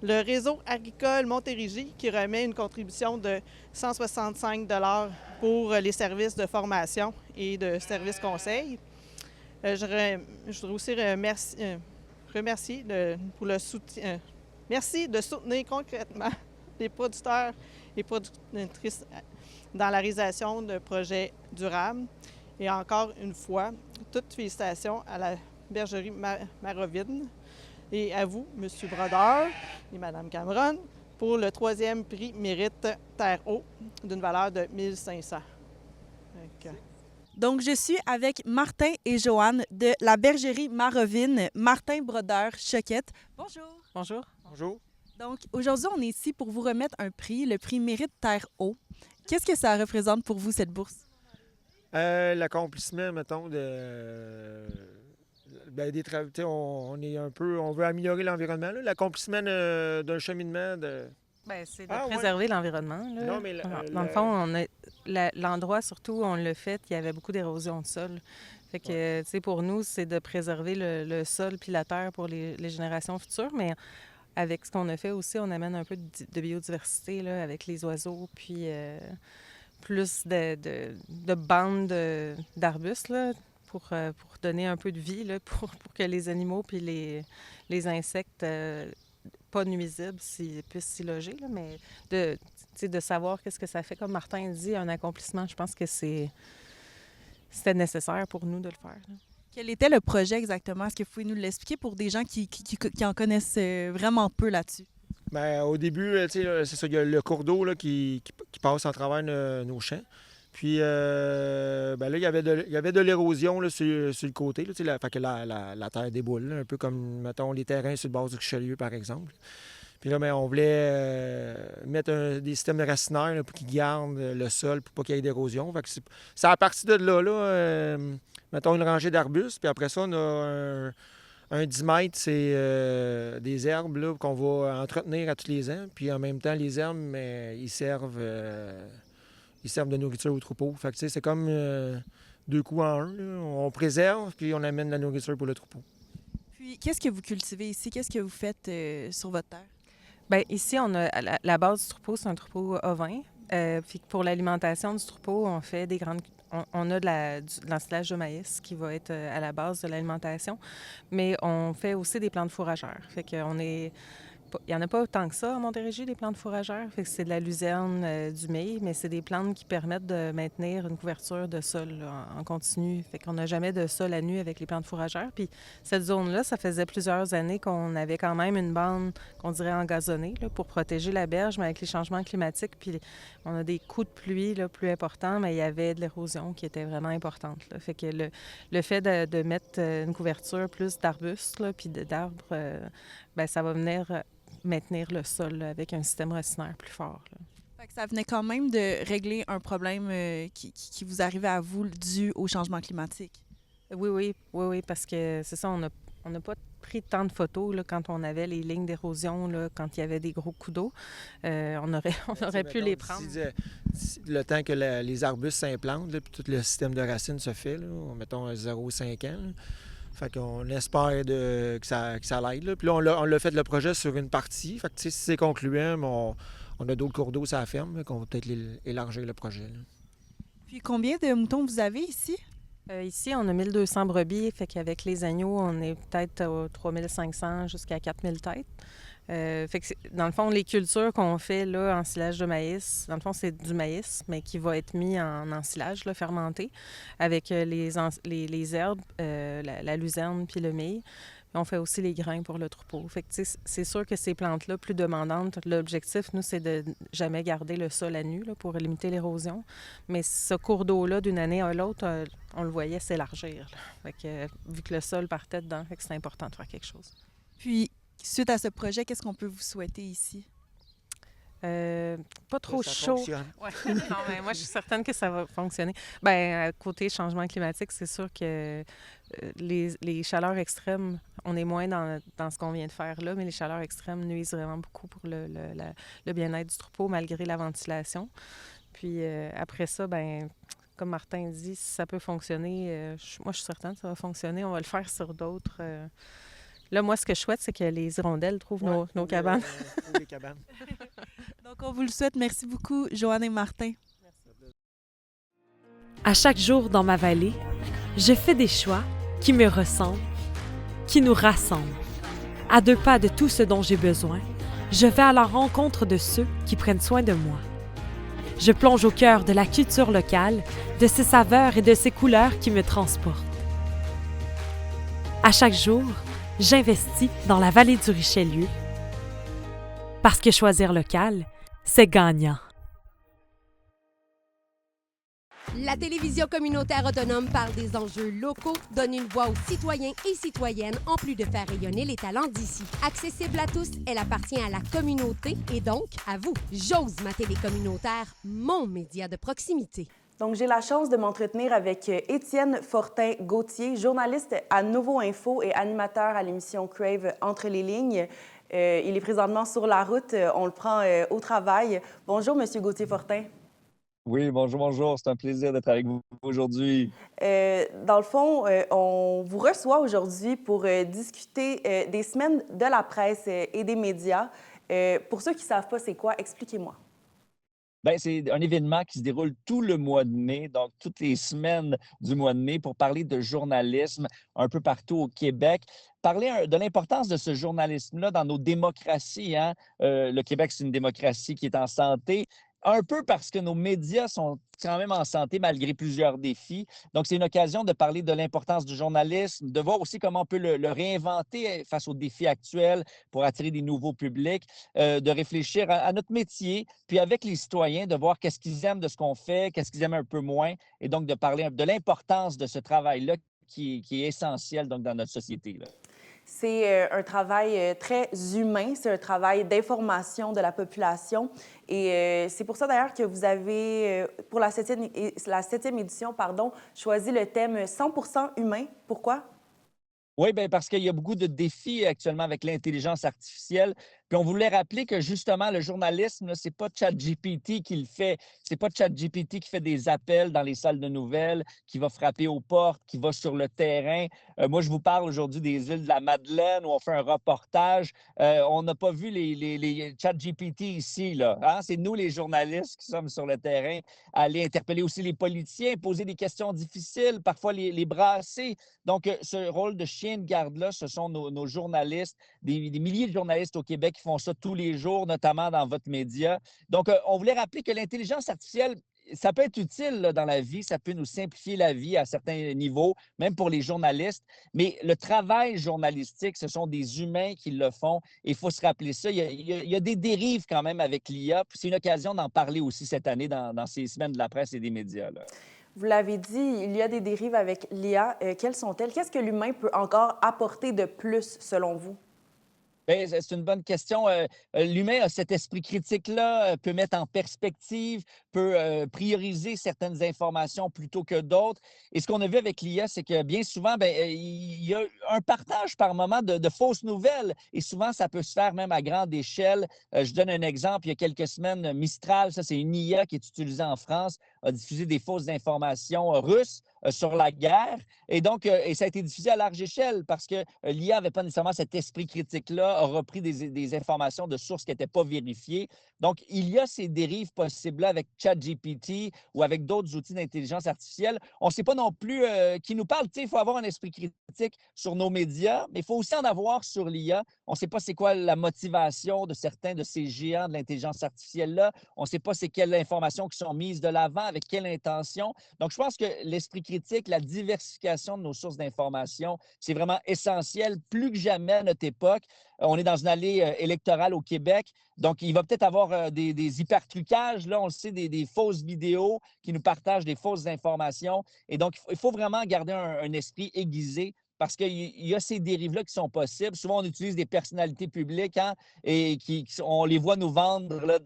le Réseau agricole Montérégie, qui remet une contribution de 165 $ pour les services de formation et de services conseil. Je voudrais aussi remercier pour le soutien. Merci de soutenir concrètement les producteurs et productrices dans la réalisation de projets durables. Et encore une fois, toutes félicitations à la bergerie Marovine et à vous, M. Brodeur et Mme Cameron, pour le 3e prix Mérite Terre-Eau d'une valeur de 1 500. Donc, je suis avec Martin et Joanne de la bergerie Marovine, Martin Brodeur Choquette. Bonjour. Bonjour. Bonjour. Donc, aujourd'hui, on est ici pour vous remettre un prix, le prix Mérite Terre-Eau. Qu'est-ce que ça représente pour vous, cette bourse? L'accomplissement, mettons, des travaux. On veut améliorer l'environnement. L'accomplissement d'un cheminement de. Bien, c'est de préserver l'environnement. Là. Non, mais dans le fond, l'endroit, surtout, on l'a fait, il y avait beaucoup d'érosion de sol. Fait que, tu sais, pour nous, c'est de préserver le sol puis la terre pour les générations futures. Mais avec ce qu'on a fait aussi, on amène un peu de biodiversité là, avec les oiseaux, puis plus de bandes d'arbustes là, pour donner un peu de vie, là, pour que les animaux puis les insectes pas nuisibles puissent s'y loger, là, mais de savoir qu'est-ce que ça fait. Comme Martin dit, un accomplissement, je pense que c'était nécessaire pour nous de le faire. Là. Quel était le projet exactement? Est-ce que vous pouvez nous l'expliquer pour des gens qui en connaissent vraiment peu là-dessus? Bien, au début, c'est ça, il y a le cours d'eau là, qui passe en travers nos champs. Puis là, il y avait de l'érosion là, sur le côté. Là, fait que la terre déboule, là, un peu comme, mettons, les terrains sur le bord du Richelieu, par exemple. Puis là, on voulait mettre des systèmes de racinaires là, pour qu'ils gardent le sol pour pas qu'il y ait d'érosion. Fait que c'est à partir de là, mettons une rangée d'arbustes. Puis après ça, on a un 10 mètres, c'est des herbes là, qu'on va entretenir à tous les ans. Puis en même temps, les herbes, ils servent de nourriture aux troupeaux. Fait que c'est comme 2 coups en un. Là. On préserve, puis on amène la nourriture pour le troupeau. Puis, qu'est-ce que vous cultivez ici? Qu'est-ce que vous faites sur votre terre? Bien, ici, on a la base du troupeau, c'est un troupeau ovin. Puis pour l'alimentation du troupeau, on fait des grandes... On a de l'ensilage de maïs qui va être à la base de l'alimentation, mais on fait aussi des plantes fourragères. Fait qu'on est... Il n'y en a pas autant que ça en Montérégie, des plantes fourragères. Fait que c'est de la luzerne, du mil, mais c'est des plantes qui permettent de maintenir une couverture de sol là, en continu. Fait qu'on n'a jamais de sol à nu avec les plantes fourragères. Puis cette zone-là, ça faisait plusieurs années qu'on avait quand même une bande qu'on dirait engazonnée là, pour protéger la berge, mais avec les changements climatiques, puis on a des coups de pluie là, plus importants, mais il y avait de l'érosion qui était vraiment importante. Là. Fait que le fait de mettre une couverture plus d'arbustes là, puis d'arbres, bien, ça va venir maintenir le sol là, avec un système racinaire plus fort. Là. Fait que ça venait quand même de régler un problème qui vous arrivait à vous dû au changement climatique. Oui, parce que c'est ça, on n'a pas pris tant de photos là, quand on avait les lignes d'érosion, là, quand il y avait des gros coups d'eau. On aurait pu les prendre. Le temps que les arbustes s'implantent, puis tout le système de racines se fait, là, mettons 0,5 ans. Là. Fait qu'on espère que ça l'aide. Là. Puis là, on l'a fait le projet sur une partie. Fait que si c'est concluant, on a d'autres cours d'eau sur la ferme, là, qu'on va peut-être élargir le projet. Là. Puis combien de moutons vous avez ici? Ici, on a 1200 brebis. Fait qu'avec les agneaux, on est peut-être à 3500 jusqu'à 4000 têtes. Fait que dans le fond, les cultures qu'on fait là, en silage de maïs, dans le fond, c'est du maïs, mais qui va être mis en ensilage, là, fermenté, avec les herbes, la luzerne puis le mil. On fait aussi les grains pour le troupeau. Fait que, c'est sûr que ces plantes-là, plus demandantes, l'objectif, nous, c'est de jamais garder le sol à nu là, pour limiter l'érosion. Mais ce cours d'eau-là, d'une année à l'autre, on le voyait s'élargir. Là. Fait que, vu que le sol partait dedans, fait que c'est important de faire quelque chose. Puis, suite à ce projet, qu'est-ce qu'on peut vous souhaiter ici? Pas trop ça chaud. fonctionne. Ouais. Non, mais moi, je suis certaine que ça va fonctionner. Bien, côté changement climatique, c'est sûr que les chaleurs extrêmes, on est moins dans ce qu'on vient de faire là, mais les chaleurs extrêmes nuisent vraiment beaucoup pour le bien-être du troupeau, malgré la ventilation. Puis après ça, bien, comme Martin dit, si ça peut fonctionner, moi, je suis certaine que ça va fonctionner. On va le faire sur d'autres... Là, moi, ce que je souhaite, c'est que les hirondelles trouvent nos cabanes. Les cabanes. Donc, on vous le souhaite. Merci beaucoup, Joanne et Martin. À chaque jour dans ma vallée, je fais des choix qui me ressemblent, qui nous rassemblent. À 2 pas de tout ce dont j'ai besoin, je vais à la rencontre de ceux qui prennent soin de moi. Je plonge au cœur de la culture locale, de ses saveurs et de ses couleurs qui me transportent. À chaque jour, j'investis dans la vallée du Richelieu parce que choisir local, c'est gagnant. La télévision communautaire autonome parle des enjeux locaux, donne une voix aux citoyens et citoyennes en plus de faire rayonner les talents d'ici. Accessible à tous, elle appartient à la communauté et donc à vous. J'ose ma télé communautaire, mon média de proximité. Donc, j'ai la chance de m'entretenir avec Étienne Fortin-Gauthier, journaliste à Nouveau Info et animateur à l'émission Crave Entre les lignes. Il est présentement sur la route. On le prend au travail. Bonjour, Monsieur Gauthier-Fortin. Oui, bonjour, bonjour. C'est un plaisir d'être avec vous aujourd'hui. Dans le fond, on vous reçoit aujourd'hui pour discuter des semaines de la presse et des médias. Pour ceux qui ne savent pas c'est quoi, expliquez-moi. Bien, c'est un événement qui se déroule tout le mois de mai, donc toutes les semaines du mois de mai, pour parler de journalisme un peu partout au Québec. Parler de l'importance de ce journalisme-là dans nos démocraties. Hein? Le Québec, c'est une démocratie qui est en santé. Un peu parce que nos médias sont quand même en santé malgré plusieurs défis. Donc, c'est une occasion de parler de l'importance du journalisme, de voir aussi comment on peut le réinventer face aux défis actuels pour attirer des nouveaux publics, de réfléchir à notre métier, puis avec les citoyens, de voir qu'est-ce qu'ils aiment de ce qu'on fait, qu'est-ce qu'ils aiment un peu moins, et donc de parler de l'importance de ce travail-là qui est essentiel donc, dans notre société, là. C'est un travail très humain, c'est un travail d'information de la population. Et c'est pour ça d'ailleurs que vous avez, pour la 7e édition, choisi le thème 100% humain. Pourquoi? Oui, bien parce qu'il y a beaucoup de défis actuellement avec l'intelligence artificielle. Puis on voulait rappeler que justement, le journalisme, ce n'est pas ChatGPT qui le fait. C'est pas ChatGPT qui fait des appels dans les salles de nouvelles, qui va frapper aux portes, qui va sur le terrain. Moi, je vous parle aujourd'hui des îles de la Madeleine où on fait un reportage. On n'a pas vu les ChatGPT ici, là. Hein? C'est nous, les journalistes, qui sommes sur le terrain, aller interpeller aussi les politiciens, poser des questions difficiles, parfois les brasser. Donc, ce rôle de chien de garde-là, ce sont nos journalistes, des milliers de journalistes au Québec qui font ça tous les jours, notamment dans votre média. Donc, on voulait rappeler que l'intelligence artificielle, ça peut être utile là, dans la vie, ça peut nous simplifier la vie à certains niveaux, même pour les journalistes, mais le travail journalistique, ce sont des humains qui le font et il faut se rappeler ça. Il y a des dérives quand même avec l'IA, puis c'est une occasion d'en parler aussi cette année dans ces semaines de la presse et des médias, là. Vous l'avez dit, il y a des dérives avec l'IA. Quelles sont-elles? Qu'est-ce que l'humain peut encore apporter de plus, selon vous? Bien, c'est une bonne question. L'humain a cet esprit critique-là, peut mettre en perspective, peut prioriser certaines informations plutôt que d'autres. Et ce qu'on a vu avec l'IA, c'est que bien souvent, bien, il y a un partage par moment de fausses nouvelles. Et souvent, ça peut se faire même à grande échelle. Je donne un exemple. Il y a quelques semaines, Mistral, ça c'est une IA qui est utilisée en France, a diffusé des fausses informations russes sur la guerre. Et donc, et ça a été diffusé à large échelle parce que l'IA n'avait pas nécessairement cet esprit critique-là, a repris des informations de sources qui n'étaient pas vérifiées. Donc, il y a ces dérives possibles-là avec ChatGPT ou avec d'autres outils d'intelligence artificielle. On ne sait pas non plus qui nous parle. Tu sais, il faut avoir un esprit critique sur nos médias, mais il faut aussi en avoir sur l'IA. On ne sait pas c'est quoi la motivation de certains de ces géants de l'intelligence artificielle-là. On ne sait pas c'est quelles informations qui sont mises de l'avant, avec quelle intention. Donc, je pense que l'esprit critique, la diversification de nos sources d'information, c'est vraiment essentiel, plus que jamais à notre époque. On est dans une allée électorale au Québec, donc il va peut-être avoir des hypertrucages, là, on le sait, des fausses vidéos qui nous partagent des fausses informations. Et donc, il faut vraiment garder un esprit aiguisé parce qu'il y a ces dérives-là qui sont possibles. Souvent, on utilise des personnalités publiques hein, et on les voit nous vendre là,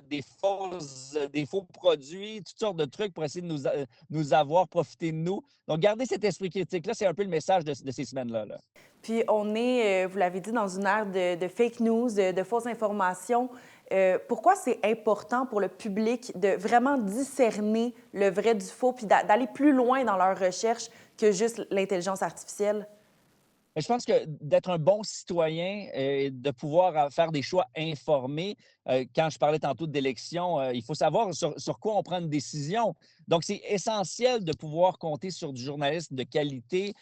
des faux produits, toutes sortes de trucs pour essayer de nous avoir profité de nous. Donc, garder cet esprit critique-là, c'est un peu le message de ces semaines-là, là. Puis, on est, vous l'avez dit, dans une ère de fake news, de fausses informations. Pourquoi c'est important pour le public de vraiment discerner le vrai du faux puis d'aller plus loin dans leur recherche que juste l'intelligence artificielle? Mais je pense que d'être un bon citoyen et de pouvoir faire des choix informés, quand je parlais tantôt d'élection, il faut savoir sur quoi on prend une décision. Donc, c'est essentiel de pouvoir compter sur du journalisme de qualité.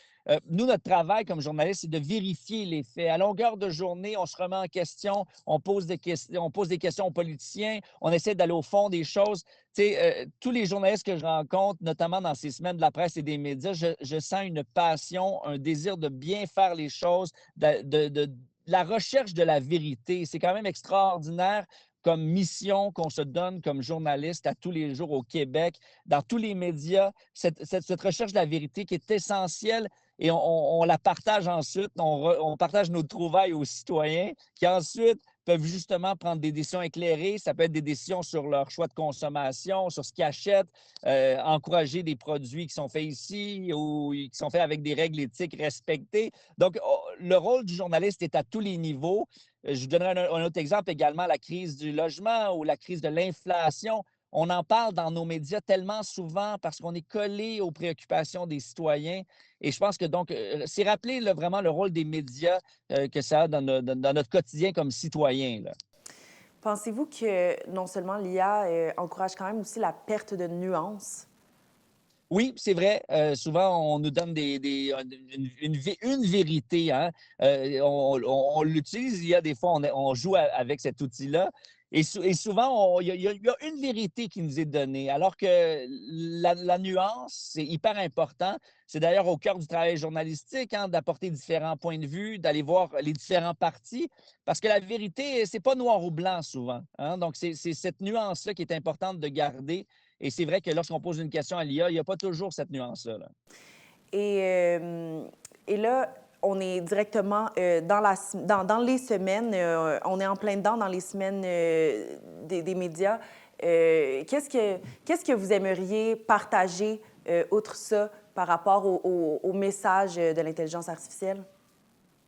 Nous, notre travail comme journaliste, c'est de vérifier les faits. À longueur de journée, on se remet en question, on pose des questions aux politiciens, on essaie d'aller au fond des choses. Tu sais, tous les journalistes que je rencontre, notamment dans ces semaines de la presse et des médias, je sens une passion, un désir de bien faire les choses, de la recherche de la vérité. C'est quand même extraordinaire comme mission qu'on se donne comme journaliste à tous les jours au Québec, dans tous les médias, cette recherche de la vérité qui est essentielle et on la partage ensuite, on partage nos trouvailles aux citoyens qui ensuite peuvent justement prendre des décisions éclairées. Ça peut être des décisions sur leur choix de consommation, sur ce qu'ils achètent, encourager des produits qui sont faits ici ou qui sont faits avec des règles éthiques respectées. Donc, le rôle du journaliste est à tous les niveaux. Je vous donnerai un autre exemple également, la crise du logement ou la crise de l'inflation. On en parle dans nos médias tellement souvent parce qu'on est collé aux préoccupations des citoyens. Et je pense que donc, c'est rappeler là, vraiment le rôle des médias que ça a dans notre quotidien comme citoyen. Là. Pensez-vous que non seulement l'IA encourage quand même aussi la perte de nuances? Oui, c'est vrai. Souvent, on nous donne une vérité. Hein? On l'utilise. Il y a des fois, on joue avec cet outil-là. Et souvent, il y a une vérité qui nous est donnée, alors que la nuance, c'est hyper important. C'est d'ailleurs au cœur du travail journalistique, hein, d'apporter différents points de vue, d'aller voir les différents partis, parce que la vérité, c'est pas noir ou blanc souvent. Hein? Donc, c'est cette nuance-là qui est importante de garder. Et c'est vrai que lorsqu'on pose une question à l'IA, il n'y a pas toujours cette nuance-là. Là. Et là, on est directement dans les semaines, on est en plein dedans dans les semaines des médias. Qu'est-ce que vous aimeriez partager, outre ça, par rapport au message de l'intelligence artificielle?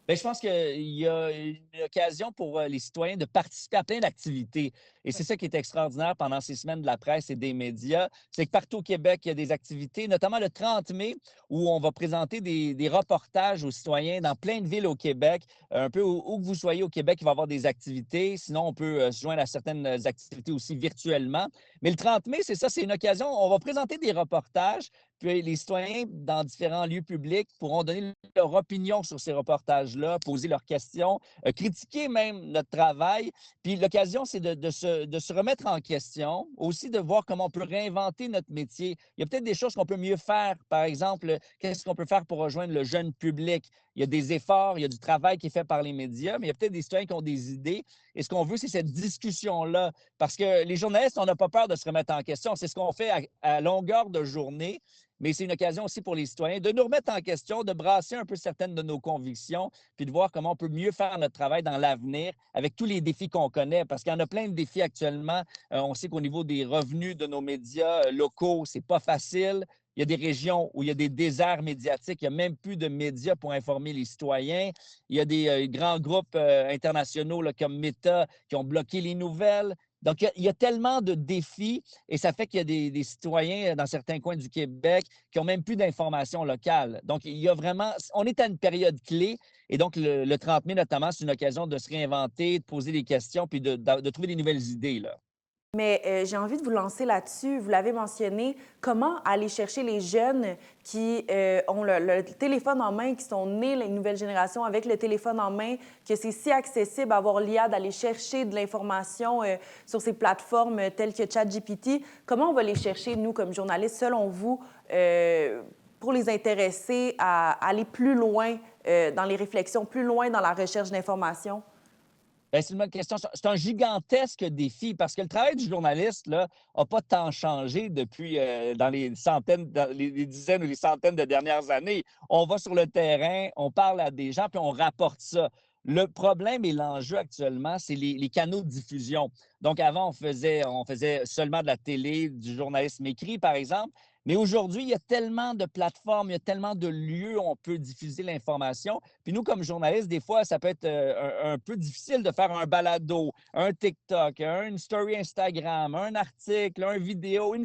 Bien, je pense qu'il y a une occasion pour les citoyens de participer à plein d'activités. Et c'est ça qui est extraordinaire pendant ces semaines de la presse et des médias. C'est que partout au Québec, il y a des activités, notamment le 30 mai, où on va présenter des reportages aux citoyens dans plein de villes au Québec. Un peu où que vous soyez au Québec, il va y avoir des activités. Sinon, on peut se joindre à certaines activités aussi virtuellement. Mais le 30 mai, c'est ça, c'est une occasion. On va présenter des reportages. Puis les citoyens, dans différents lieux publics, pourront donner leur opinion sur ces reportages-là, poser leurs questions, critiquer même notre travail. Puis l'occasion, c'est de se remettre en question, aussi de voir comment on peut réinventer notre métier. Il y a peut-être des choses qu'on peut mieux faire. Par exemple, qu'est-ce qu'on peut faire pour rejoindre le jeune public? Il y a des efforts, il y a du travail qui est fait par les médias, mais il y a peut-être des citoyens qui ont des idées. Et ce qu'on veut, c'est cette discussion-là. Parce que les journalistes, on n'a pas peur de se remettre en question. C'est ce qu'on fait à longueur de journée. Mais c'est une occasion aussi pour les citoyens de nous remettre en question, de brasser un peu certaines de nos convictions, puis de voir comment on peut mieux faire notre travail dans l'avenir avec tous les défis qu'on connaît. Parce qu'il y en a plein de défis actuellement. On sait qu'au niveau des revenus de nos médias locaux, c'est pas facile. Il y a des régions où il y a des déserts médiatiques. Il n'y a même plus de médias pour informer les citoyens. Il y a des grands groupes internationaux là, comme Meta qui ont bloqué les nouvelles. Donc, il y a tellement de défis et ça fait qu'il y a des citoyens dans certains coins du Québec qui n'ont même plus d'informations locales. Donc, il y a vraiment, on est à une période clé et donc le 30 mai notamment, c'est une occasion de se réinventer, de poser des questions puis de trouver des nouvelles idées, là. Mais j'ai envie de vous lancer là-dessus. Vous l'avez mentionné, comment aller chercher les jeunes qui ont le téléphone en main, qui sont nés, les nouvelles générations, avec le téléphone en main, que c'est si accessible à avoir l'IA, d'aller chercher de l'information sur ces plateformes telles que ChatGPT. Comment on va les chercher, nous, comme journalistes, selon vous, pour les intéresser à aller plus loin dans les réflexions, plus loin dans la recherche d'informations? Bien, c'est une bonne question. C'est un gigantesque défi parce que le travail du journaliste n'a pas tant changé depuis dans les dizaines ou les centaines de dernières années. On va sur le terrain, on parle à des gens, puis on rapporte ça. Le problème et l'enjeu actuellement, c'est les canaux de diffusion. Donc, avant, on faisait seulement de la télé, du journalisme écrit, par exemple. Mais aujourd'hui, il y a tellement de plateformes, il y a tellement de lieux où on peut diffuser l'information. Puis nous, comme journalistes, des fois, ça peut être un peu difficile de faire un balado, un TikTok, une story Instagram, un article, une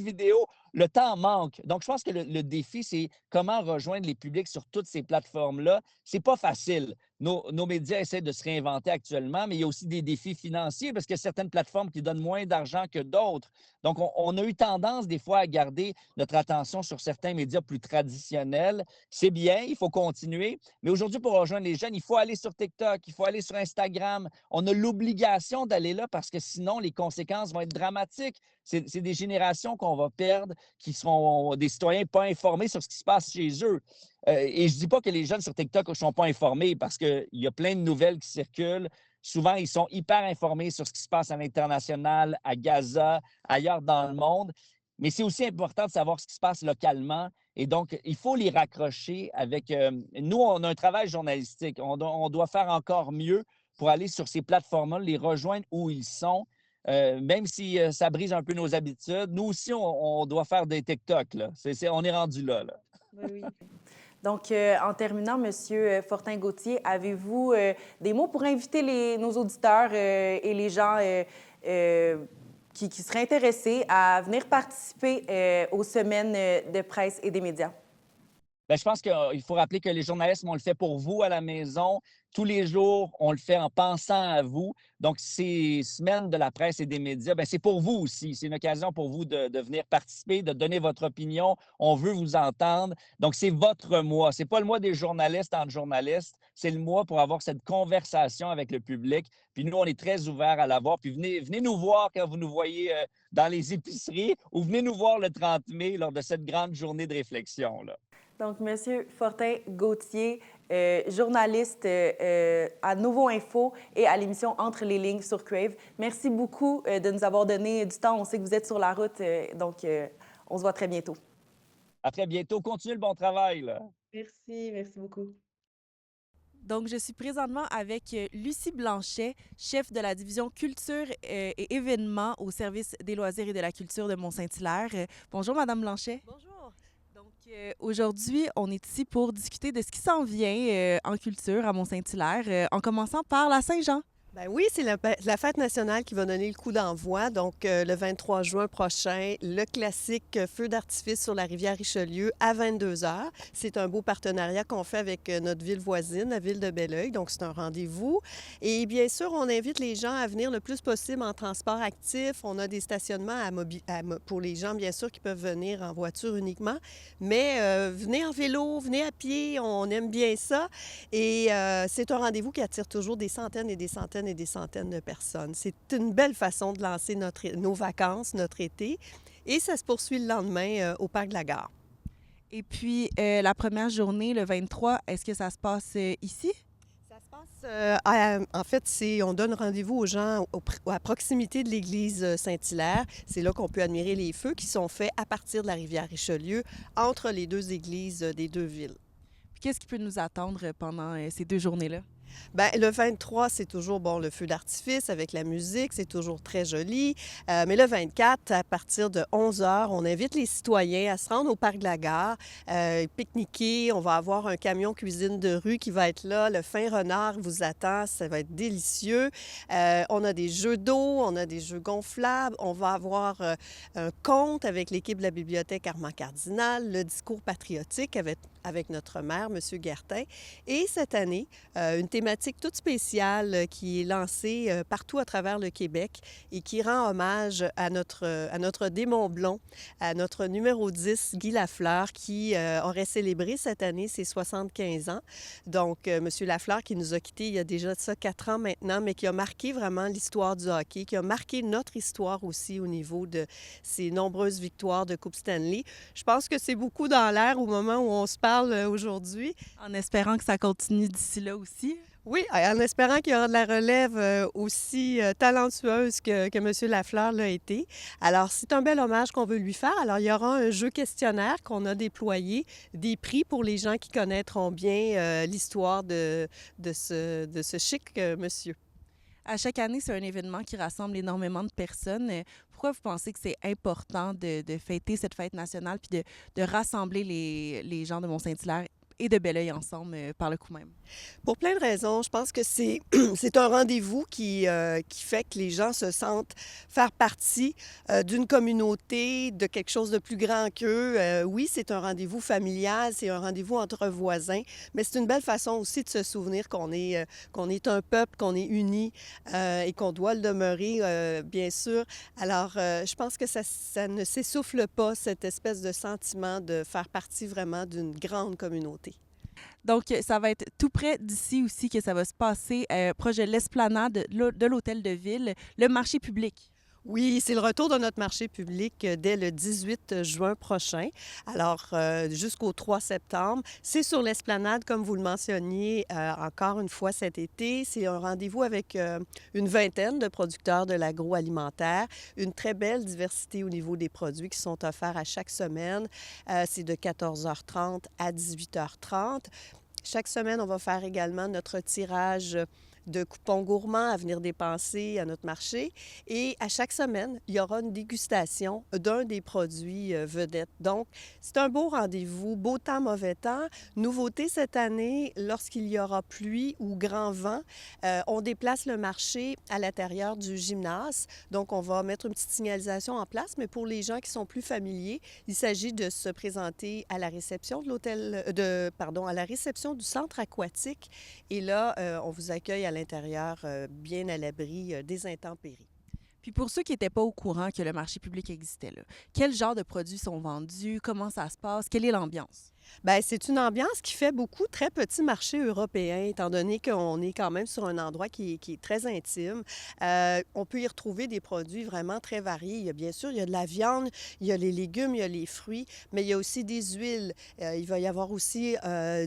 vidéo. le temps manque. Donc, je pense que le défi, c'est comment rejoindre les publics sur toutes ces plateformes-là. C'est pas facile. Nos médias essaient de se réinventer actuellement, mais il y a aussi des défis financiers parce qu'il y a certaines plateformes qui donnent moins d'argent que d'autres. Donc, on a eu tendance des fois à garder notre attention sur certains médias plus traditionnels. C'est bien, il faut continuer. Mais aujourd'hui, pour rejoindre les jeunes, il faut aller sur TikTok, il faut aller sur Instagram. On a l'obligation d'aller là parce que sinon, les conséquences vont être dramatiques. C'est des générations qu'on va perdre qui seront des citoyens pas informés sur ce qui se passe chez eux. Et je ne dis pas que les jeunes sur TikTok ne sont pas informés parce qu'il y a plein de nouvelles qui circulent. Souvent, ils sont hyper informés sur ce qui se passe à l'international, à Gaza, ailleurs dans le monde. Mais c'est aussi important de savoir ce qui se passe localement. Et donc, il faut les raccrocher avec... nous, on a un travail journalistique. On doit faire encore mieux pour aller sur ces plateformes-là, les rejoindre où ils sont. Même si ça brise un peu nos habitudes, nous aussi, on doit faire des TikTok. Là. On est rendu là. Oui. Donc, en terminant, M. Fortin-Gauthier, avez-vous des mots pour inviter nos auditeurs et les gens qui seraient intéressés à venir participer aux semaines de presse et des médias? Bien, je pense qu'il faut rappeler que les journalistes, on le fait pour vous à la maison. Tous les jours, on le fait en pensant à vous. Donc, ces semaines de la presse et des médias, bien, c'est pour vous aussi. C'est une occasion pour vous de venir participer, de donner votre opinion. On veut vous entendre. Donc, c'est votre mois. Ce n'est pas le mois des journalistes entre journalistes. C'est le mois pour avoir cette conversation avec le public. Puis nous, on est très ouverts à l'avoir. Puis venez nous voir quand vous nous voyez dans les épiceries ou venez nous voir le 30 mai lors de cette grande journée de réflexion, là. Donc, M. Fortin-Gauthier, journaliste à Nouveau Info et à l'émission Entre les lignes sur Crave. Merci beaucoup de nous avoir donné du temps. On sait que vous êtes sur la route, donc on se voit très bientôt. À très bientôt. Continuez le bon travail, là. Merci beaucoup. Donc, je suis présentement avec Lucie Blanchet, chef de la division culture et événements au service des loisirs et de la culture de Mont-Saint-Hilaire. Bonjour, Madame Blanchet. Bonjour. Donc, aujourd'hui, on est ici pour discuter de ce qui s'en vient en culture à Mont-Saint-Hilaire, en commençant par la Saint-Jean. Ben oui, c'est la fête nationale qui va donner le coup d'envoi. Donc, le 23 juin prochain, le classique feu d'artifice sur la rivière Richelieu à 22 h. C'est un beau partenariat qu'on fait avec notre ville voisine, la ville de Belleuil. Donc, c'est un rendez-vous. Et bien sûr, on invite les gens à venir le plus possible en transport actif. On a des stationnements pour les gens, bien sûr, qui peuvent venir en voiture uniquement. Mais venez en vélo, venez à pied, on aime bien ça. Et c'est un rendez-vous qui attire toujours des centaines et des centaines et des centaines de personnes. C'est une belle façon de lancer nos vacances, notre été. Et ça se poursuit le lendemain au Parc de la Gare. Et puis, la première journée, le 23, est-ce que ça se passe ici? Ça se passe, en fait, on donne rendez-vous aux gens à proximité de l'église Saint-Hilaire. C'est là qu'on peut admirer les feux qui sont faits à partir de la rivière Richelieu, entre les deux églises des deux villes. Puis qu'est-ce qui peut nous attendre pendant ces 2 journées-là? Bien, le 23, c'est toujours le feu d'artifice avec la musique, c'est toujours très joli. Mais le 24, à partir de 11 h, on invite les citoyens à se rendre au Parc de la Gare, pique-niquer. On va avoir un camion cuisine de rue qui va être là. Le fin renard vous attend, ça va être délicieux. On a des jeux d'eau, on a des jeux gonflables. On va avoir un conte avec l'équipe de la bibliothèque Armand Cardinal, le discours patriotique avec notre maire, M. Guertin. Et cette année, une thématique toute spéciale qui est lancée partout à travers le Québec et qui rend hommage à notre démon blond, à notre numéro 10, Guy Lafleur, qui aurait célébré cette année ses 75 ans. Donc, M. Lafleur qui nous a quittés il y a déjà de ça 4 ans maintenant, mais qui a marqué vraiment l'histoire du hockey, qui a marqué notre histoire aussi au niveau de ses nombreuses victoires de Coupe Stanley. Je pense que c'est beaucoup dans l'air au moment où on se parle aujourd'hui. En espérant que ça continue d'ici là aussi. Oui, en espérant qu'il y aura de la relève aussi talentueuse que M. Lafleur l'a été. Alors, c'est un bel hommage qu'on veut lui faire. Alors, il y aura un jeu questionnaire qu'on a déployé, des prix pour les gens qui connaîtront bien l'histoire de ce chic monsieur. À chaque année, c'est un événement qui rassemble énormément de personnes. Pourquoi vous pensez que c'est important de fêter cette fête nationale puis de rassembler les gens de Mont-Saint-Hilaire et de Belleuil ensemble par le coup même? Pour plein de raisons, je pense que c'est c'est un rendez-vous qui fait que les gens se sentent faire partie d'une communauté, de quelque chose de plus grand qu'eux. Oui, c'est un rendez-vous familial, c'est un rendez-vous entre voisins, mais c'est une belle façon aussi de se souvenir qu'on est un peuple, qu'on est unis et qu'on doit le demeurer, bien sûr. Alors, je pense que ça ne s'essouffle pas, cette espèce de sentiment de faire partie vraiment d'une grande communauté. Donc, ça va être tout près d'ici aussi que ça va se passer, proche de l'esplanade de l'Hôtel de Ville, le marché public. Oui, c'est le retour de notre marché public dès le 18 juin prochain, alors jusqu'au 3 septembre. C'est sur l'esplanade, comme vous le mentionniez encore une fois cet été. C'est un rendez-vous avec une vingtaine de producteurs de l'agroalimentaire, une très belle diversité au niveau des produits qui sont offerts à chaque semaine. C'est de 14h30 à 18h30. Chaque semaine, on va faire également notre tirage de coupons gourmands à venir dépenser à notre marché. Et à chaque semaine, il y aura une dégustation d'un des produits vedettes. Donc, c'est un beau rendez-vous, beau temps, mauvais temps. Nouveauté cette année, lorsqu'il y aura pluie ou grand vent, on déplace le marché à l'intérieur du gymnase. Donc, on va mettre une petite signalisation en place, mais pour les gens qui sont plus familiers, il s'agit de se présenter à la réception à la réception du centre aquatique. Et là, on vous accueille à l'intérieur, bien à l'abri des intempéries. Puis pour ceux qui n'étaient pas au courant que le marché public existait, là, quel genre de produits sont vendus? Comment ça se passe? Quelle est l'ambiance? Bien, c'est une ambiance qui fait beaucoup très petit marché européen, étant donné qu'on est quand même sur un endroit qui est très intime. On peut y retrouver des produits vraiment très variés. Bien sûr, il y a de la viande, il y a les légumes, il y a les fruits, mais il y a aussi des huiles. Il va y avoir aussi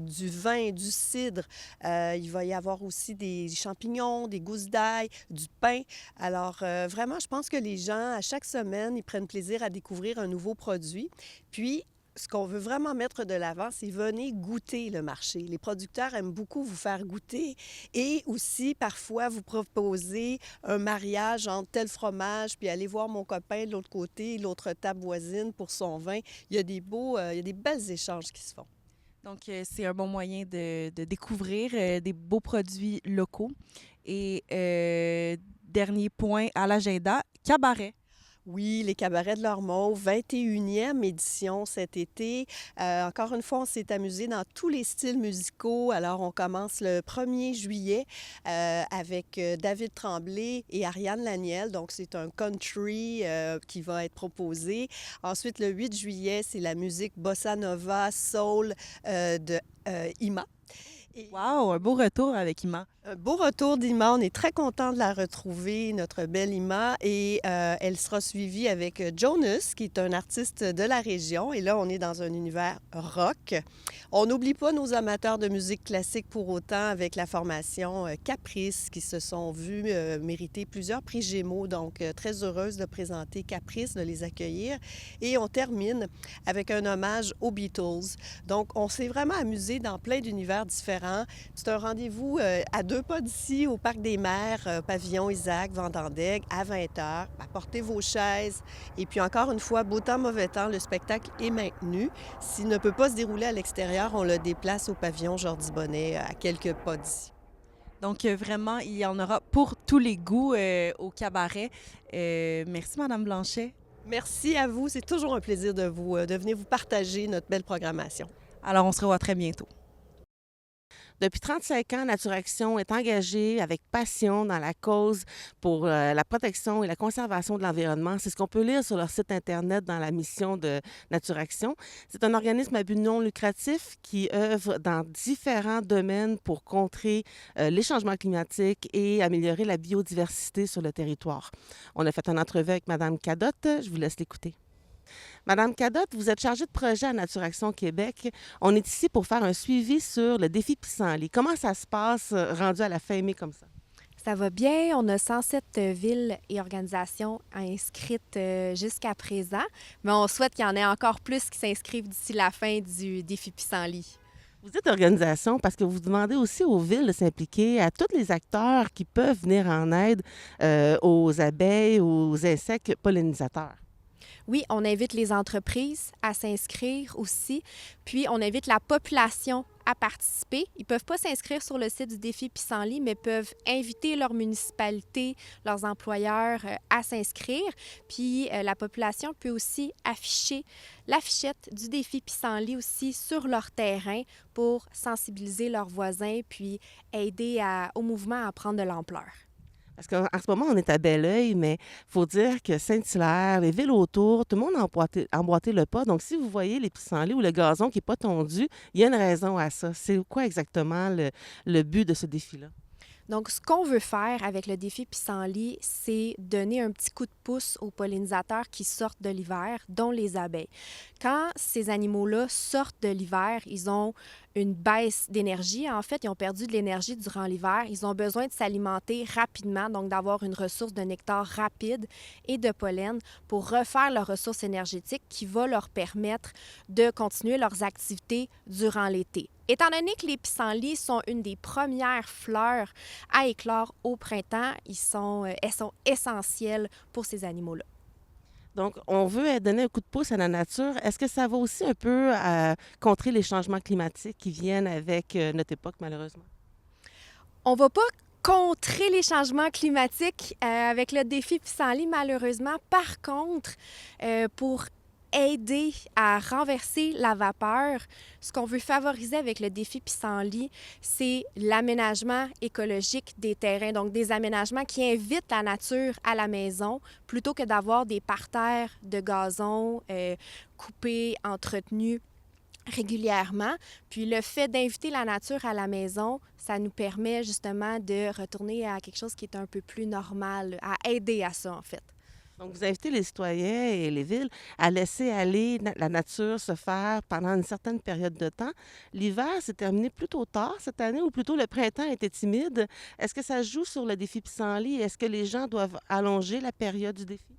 du vin, du cidre. Il va y avoir aussi des champignons, des gousses d'ail, du pain. Alors, vraiment, je pense que les gens, à chaque semaine, ils prennent plaisir à découvrir un nouveau produit. Puis, ce qu'on veut vraiment mettre de l'avant, c'est venez goûter le marché. Les producteurs aiment beaucoup vous faire goûter et aussi parfois vous proposer un mariage entre tel fromage puis aller voir mon copain de l'autre côté, l'autre table voisine pour son vin. Il y a des belles échanges qui se font. Donc, c'est un bon moyen de découvrir des beaux produits locaux. Et dernier point à l'agenda, cabaret. Oui, les cabarets de l'Ormeau, 21e édition cet été. Encore une fois, on s'est amusé dans tous les styles musicaux. Alors, on commence le 1er juillet avec David Tremblay et Ariane Laniel. Donc, c'est un country qui va être proposé. Ensuite, le 8 juillet, c'est la musique bossa nova, soul de Ima. Wow, un beau retour avec Ima. Un beau retour d'Ima. On est très content de la retrouver, notre belle Ima. Et elle sera suivie avec Jonas, qui est un artiste de la région. Et là, on est dans un univers rock. On n'oublie pas nos amateurs de musique classique pour autant avec la formation Caprice, qui se sont vus mériter plusieurs prix Gémeaux. Donc, très heureuse de présenter Caprice, de les accueillir. Et on termine avec un hommage aux Beatles. Donc, on s'est vraiment amusé dans plein d'univers différents. C'est un rendez-vous à 2 pas d'ici, au Parc des Mers, pavillon Isaac, Vandandeg, à 20h. Apportez vos chaises. Et puis encore une fois, beau temps, mauvais temps, le spectacle est maintenu. S'il ne peut pas se dérouler à l'extérieur, on le déplace au pavillon Jordi-Bonnet, à quelques pas d'ici. Donc, vraiment, il y en aura pour tous les goûts au cabaret. Merci, Mme Blanchet. Merci à vous. C'est toujours un plaisir de venir vous partager notre belle programmation. Alors, on se revoit très bientôt. Depuis 35 ans, Naturaction est engagée avec passion dans la cause pour la protection et la conservation de l'environnement. C'est ce qu'on peut lire sur leur site Internet dans la mission de Naturaction. C'est un organisme à but non lucratif qui œuvre dans différents domaines pour contrer les changements climatiques et améliorer la biodiversité sur le territoire. On a fait une entrevue avec Mme Cadotte. Je vous laisse l'écouter. Madame Cadotte, vous êtes chargée de projet à Naturaction Québec. On est ici pour faire un suivi sur le défi pissenlit. Comment ça se passe rendu à la fin mai comme ça? Ça va bien. On a 107 villes et organisations inscrites jusqu'à présent, mais on souhaite qu'il y en ait encore plus qui s'inscrivent d'ici la fin du défi pissenlit. Vous êtes organisation parce que vous demandez aussi aux villes de s'impliquer, à tous les acteurs qui peuvent venir en aide aux abeilles, aux insectes pollinisateurs. Oui, on invite les entreprises à s'inscrire aussi, puis on invite la population à participer. Ils ne peuvent pas s'inscrire sur le site du défi Pissenlit, mais peuvent inviter leur municipalité, leurs employeurs à s'inscrire. Puis la population peut aussi afficher l'affichette du défi Pissenlit aussi sur leur terrain pour sensibiliser leurs voisins puis aider au mouvement à prendre de l'ampleur. Parce qu'en ce moment, on est à Belleuil, mais il faut dire que Saint-Hilaire, les villes autour, tout le monde a emboîté le pas. Donc, si vous voyez les pissenlits ou le gazon qui n'est pas tondu, il y a une raison à ça. C'est quoi exactement le but de ce défi-là? Donc, ce qu'on veut faire avec le défi Pissenlit, c'est donner un petit coup de pouce aux pollinisateurs qui sortent de l'hiver, dont les abeilles. Quand ces animaux-là sortent de l'hiver, ils ont une baisse d'énergie. En fait, ils ont perdu de l'énergie durant l'hiver. Ils ont besoin de s'alimenter rapidement, donc d'avoir une ressource de nectar rapide et de pollen pour refaire leur ressource énergétique qui va leur permettre de continuer leurs activités durant l'été. Étant donné que les pissenlits sont une des premières fleurs à éclore au printemps, elles sont essentielles pour ces animaux-là. Donc, on veut donner un coup de pouce à la nature. Est-ce que ça va aussi un peu contrer les changements climatiques qui viennent avec notre époque, malheureusement? On ne va pas contrer les changements climatiques avec le défi Pissenlit, malheureusement. Par contre, pour aider à renverser la vapeur, ce qu'on veut favoriser avec le défi Pissenlit, c'est l'aménagement écologique des terrains, donc des aménagements qui invitent la nature à la maison plutôt que d'avoir des parterres de gazon coupés, entretenus régulièrement. Puis le fait d'inviter la nature à la maison, ça nous permet justement de retourner à quelque chose qui est un peu plus normal, à aider à ça en fait. Donc, vous invitez les citoyens et les villes à laisser aller la nature se faire pendant une certaine période de temps. L'hiver s'est terminé plutôt tard cette année, ou plutôt le printemps était timide. Est-ce que ça joue sur le défi Pissenlit? Est-ce que les gens doivent allonger la période du défi?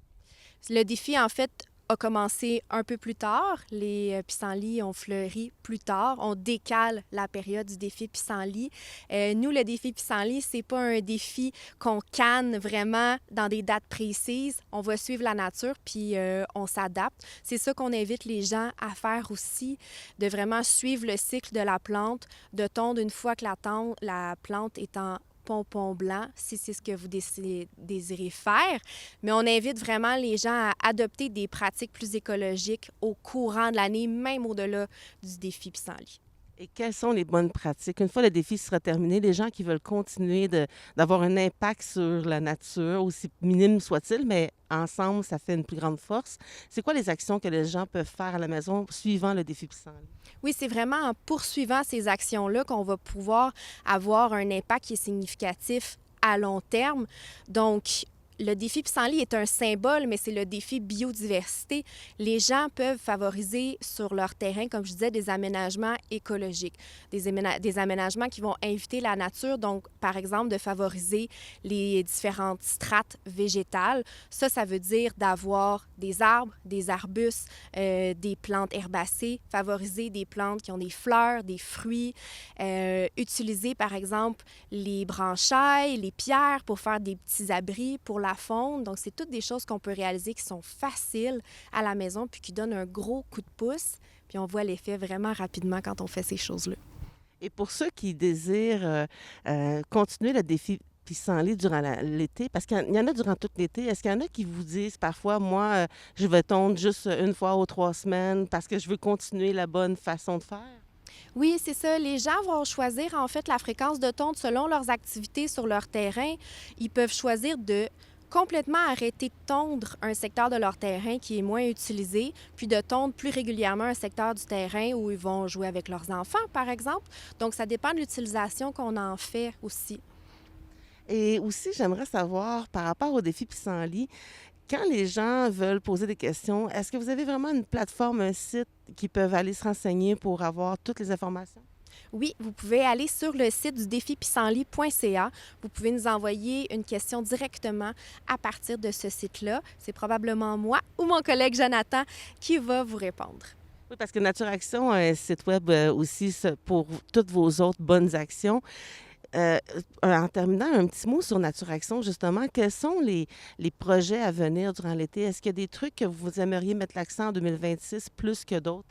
Le défi, en fait, a commencé un peu plus tard. Les pissenlits ont fleuri plus tard. On décale la période du défi Pissenlit. Nous, le défi Pissenlit, c'est pas un défi qu'on canne vraiment dans des dates précises. On va suivre la nature, puis on s'adapte. C'est ça qu'on invite les gens à faire aussi, de vraiment suivre le cycle de la plante, de tondre une fois que la plante est en pompon blanc, si c'est ce que vous désirez faire. Mais on invite vraiment les gens à adopter des pratiques plus écologiques au courant de l'année, même au-delà du défi Pissenlit. Et quelles sont les bonnes pratiques? Une fois le défi sera terminé, les gens qui veulent continuer d'avoir un impact sur la nature, aussi minime soit-il, mais ensemble, ça fait une plus grande force. C'est quoi les actions que les gens peuvent faire à la maison suivant le défi Pissenlit? Oui, c'est vraiment en poursuivant ces actions-là qu'on va pouvoir avoir un impact qui est significatif à long terme. Donc, le défi Pissenlit est un symbole, mais c'est le défi biodiversité. Les gens peuvent favoriser sur leur terrain, comme je disais, des aménagements écologiques, des aménagements qui vont inviter la nature, donc par exemple de favoriser les différentes strates végétales. Ça veut dire d'avoir des arbres, des arbustes, des plantes herbacées, favoriser des plantes qui ont des fleurs, des fruits, utiliser par exemple les branchailles, les pierres pour faire des petits abris pour la faune. Donc, c'est toutes des choses qu'on peut réaliser qui sont faciles à la maison puis qui donnent un gros coup de pouce. Puis on voit l'effet vraiment rapidement quand on fait ces choses-là. Et pour ceux qui désirent continuer le défi Pissenlit durant l'été, parce qu'il y en a durant tout l'été, est-ce qu'il y en a qui vous disent parfois, moi, je vais tondre juste une fois ou 3 semaines parce que je veux continuer la bonne façon de faire? Oui, c'est ça. Les gens vont choisir en fait la fréquence de tonte selon leurs activités sur leur terrain. Ils peuvent choisir de complètement arrêter de tondre un secteur de leur terrain qui est moins utilisé, puis de tondre plus régulièrement un secteur du terrain où ils vont jouer avec leurs enfants, par exemple. Donc, ça dépend de l'utilisation qu'on en fait aussi. Et aussi, j'aimerais savoir, par rapport au défi Pissenlit, quand les gens veulent poser des questions, est-ce que vous avez vraiment une plateforme, un site qui peuvent aller se renseigner pour avoir toutes les informations? Oui, vous pouvez aller sur le site du défipissenlit.ca. Vous pouvez nous envoyer une question directement à partir de ce site-là. C'est probablement moi ou mon collègue Jonathan qui va vous répondre. Oui, parce que Nature Action a un site web aussi pour toutes vos autres bonnes actions. En terminant, un petit mot sur Naturaction, justement. Quels sont les projets à venir durant l'été? Est-ce qu'il y a des trucs que vous aimeriez mettre l'accent en 2026 plus que d'autres?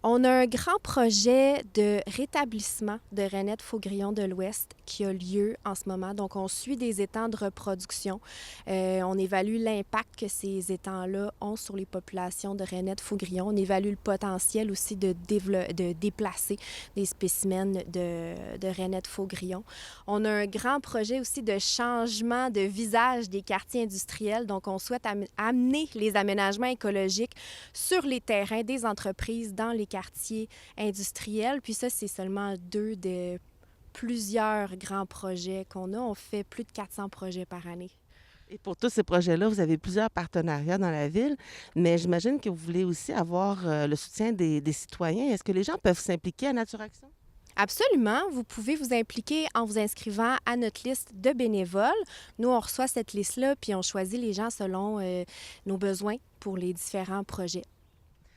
On a un grand projet de rétablissement de Rainette-Faugrillon de l'Ouest qui a lieu en ce moment. Donc, on suit des étangs de reproduction. On évalue l'impact que ces étangs-là ont sur les populations de Rainette-Faugrillon. On évalue le potentiel aussi de déplacer des spécimens de Rainette-Faugrillon. On a un grand projet aussi de changement de visage des quartiers industriels. Donc, on souhaite amener les aménagements écologiques sur les terrains des entreprises dans les quartiers industriels. Puis ça, c'est seulement 2 de plusieurs grands projets qu'on a. On fait plus de 400 projets par année. Et pour tous ces projets-là, vous avez plusieurs partenariats dans la ville, mais j'imagine que vous voulez aussi avoir le soutien des citoyens. Est-ce que les gens peuvent s'impliquer à Naturaction? Absolument. Vous pouvez vous impliquer en vous inscrivant à notre liste de bénévoles. Nous, on reçoit cette liste-là, puis on choisit les gens selon nos besoins pour les différents projets.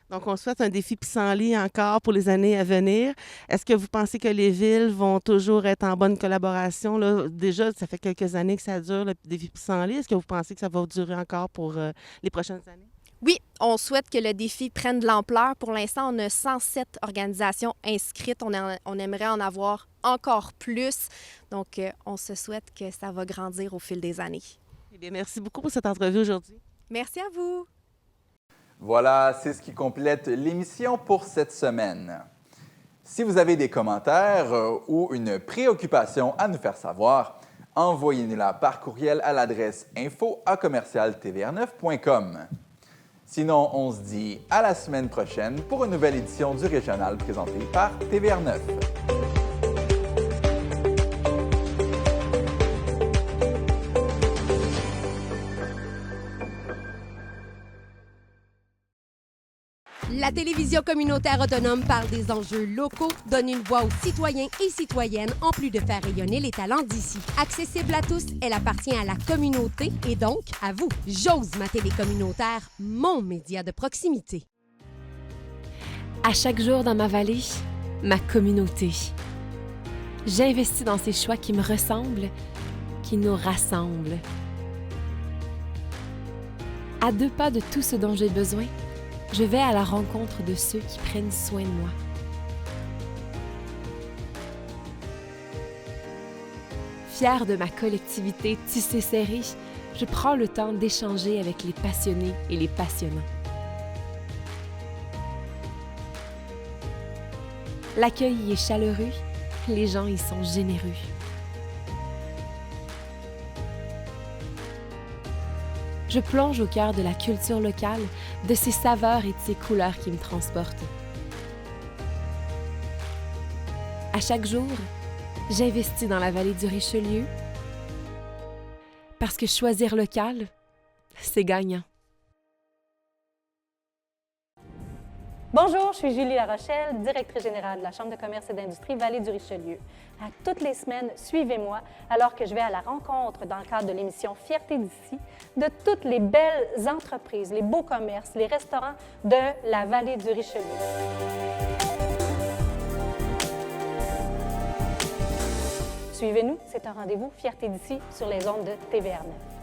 Donc, on souhaite un défi pissenlit encore pour les années à venir. Est-ce que vous pensez que les villes vont toujours être en bonne collaboration? Là, déjà, ça fait quelques années que ça dure, le défi pissenlit. Est-ce que vous pensez que ça va durer encore pour les prochaines années? Oui, on souhaite que le défi prenne de l'ampleur. Pour l'instant, on a 107 organisations inscrites. On aimerait en avoir encore plus. Donc, on se souhaite que ça va grandir au fil des années. Eh bien, merci beaucoup pour cette entrevue aujourd'hui. Merci à vous. Voilà, c'est ce qui complète l'émission pour cette semaine. Si vous avez des commentaires ou une préoccupation à nous faire savoir, envoyez-nous-la par courriel à l'adresse info@tvr9.com. Sinon, on se dit à la semaine prochaine pour une nouvelle édition du Régional présenté par TVR9. La télévision communautaire autonome parle des enjeux locaux, donne une voix aux citoyens et citoyennes en plus de faire rayonner les talents d'ici. Accessible à tous, elle appartient à la communauté et donc à vous. J'ose ma télé communautaire, mon média de proximité. À chaque jour dans ma vallée, ma communauté. J'investis dans ces choix qui me ressemblent, qui nous rassemblent. À 2 pas de tout ce dont j'ai besoin, je vais à la rencontre de ceux qui prennent soin de moi. Fière de ma collectivité tissée serrée, je prends le temps d'échanger avec les passionnés et les passionnants. L'accueil y est chaleureux, les gens y sont généreux. Je plonge au cœur de la culture locale, de ses saveurs et de ses couleurs qui me transportent. À chaque jour, j'investis dans la vallée du Richelieu parce que choisir local, c'est gagnant. Bonjour, je suis Julie Larochelle, directrice générale de la Chambre de commerce et d'industrie Vallée du Richelieu. À toutes les semaines, suivez-moi alors que je vais à la rencontre, dans le cadre de l'émission Fierté d'ici, de toutes les belles entreprises, les beaux commerces, les restaurants de la Vallée du Richelieu. Suivez-nous, c'est un rendez-vous Fierté d'ici sur les ondes de TVR9.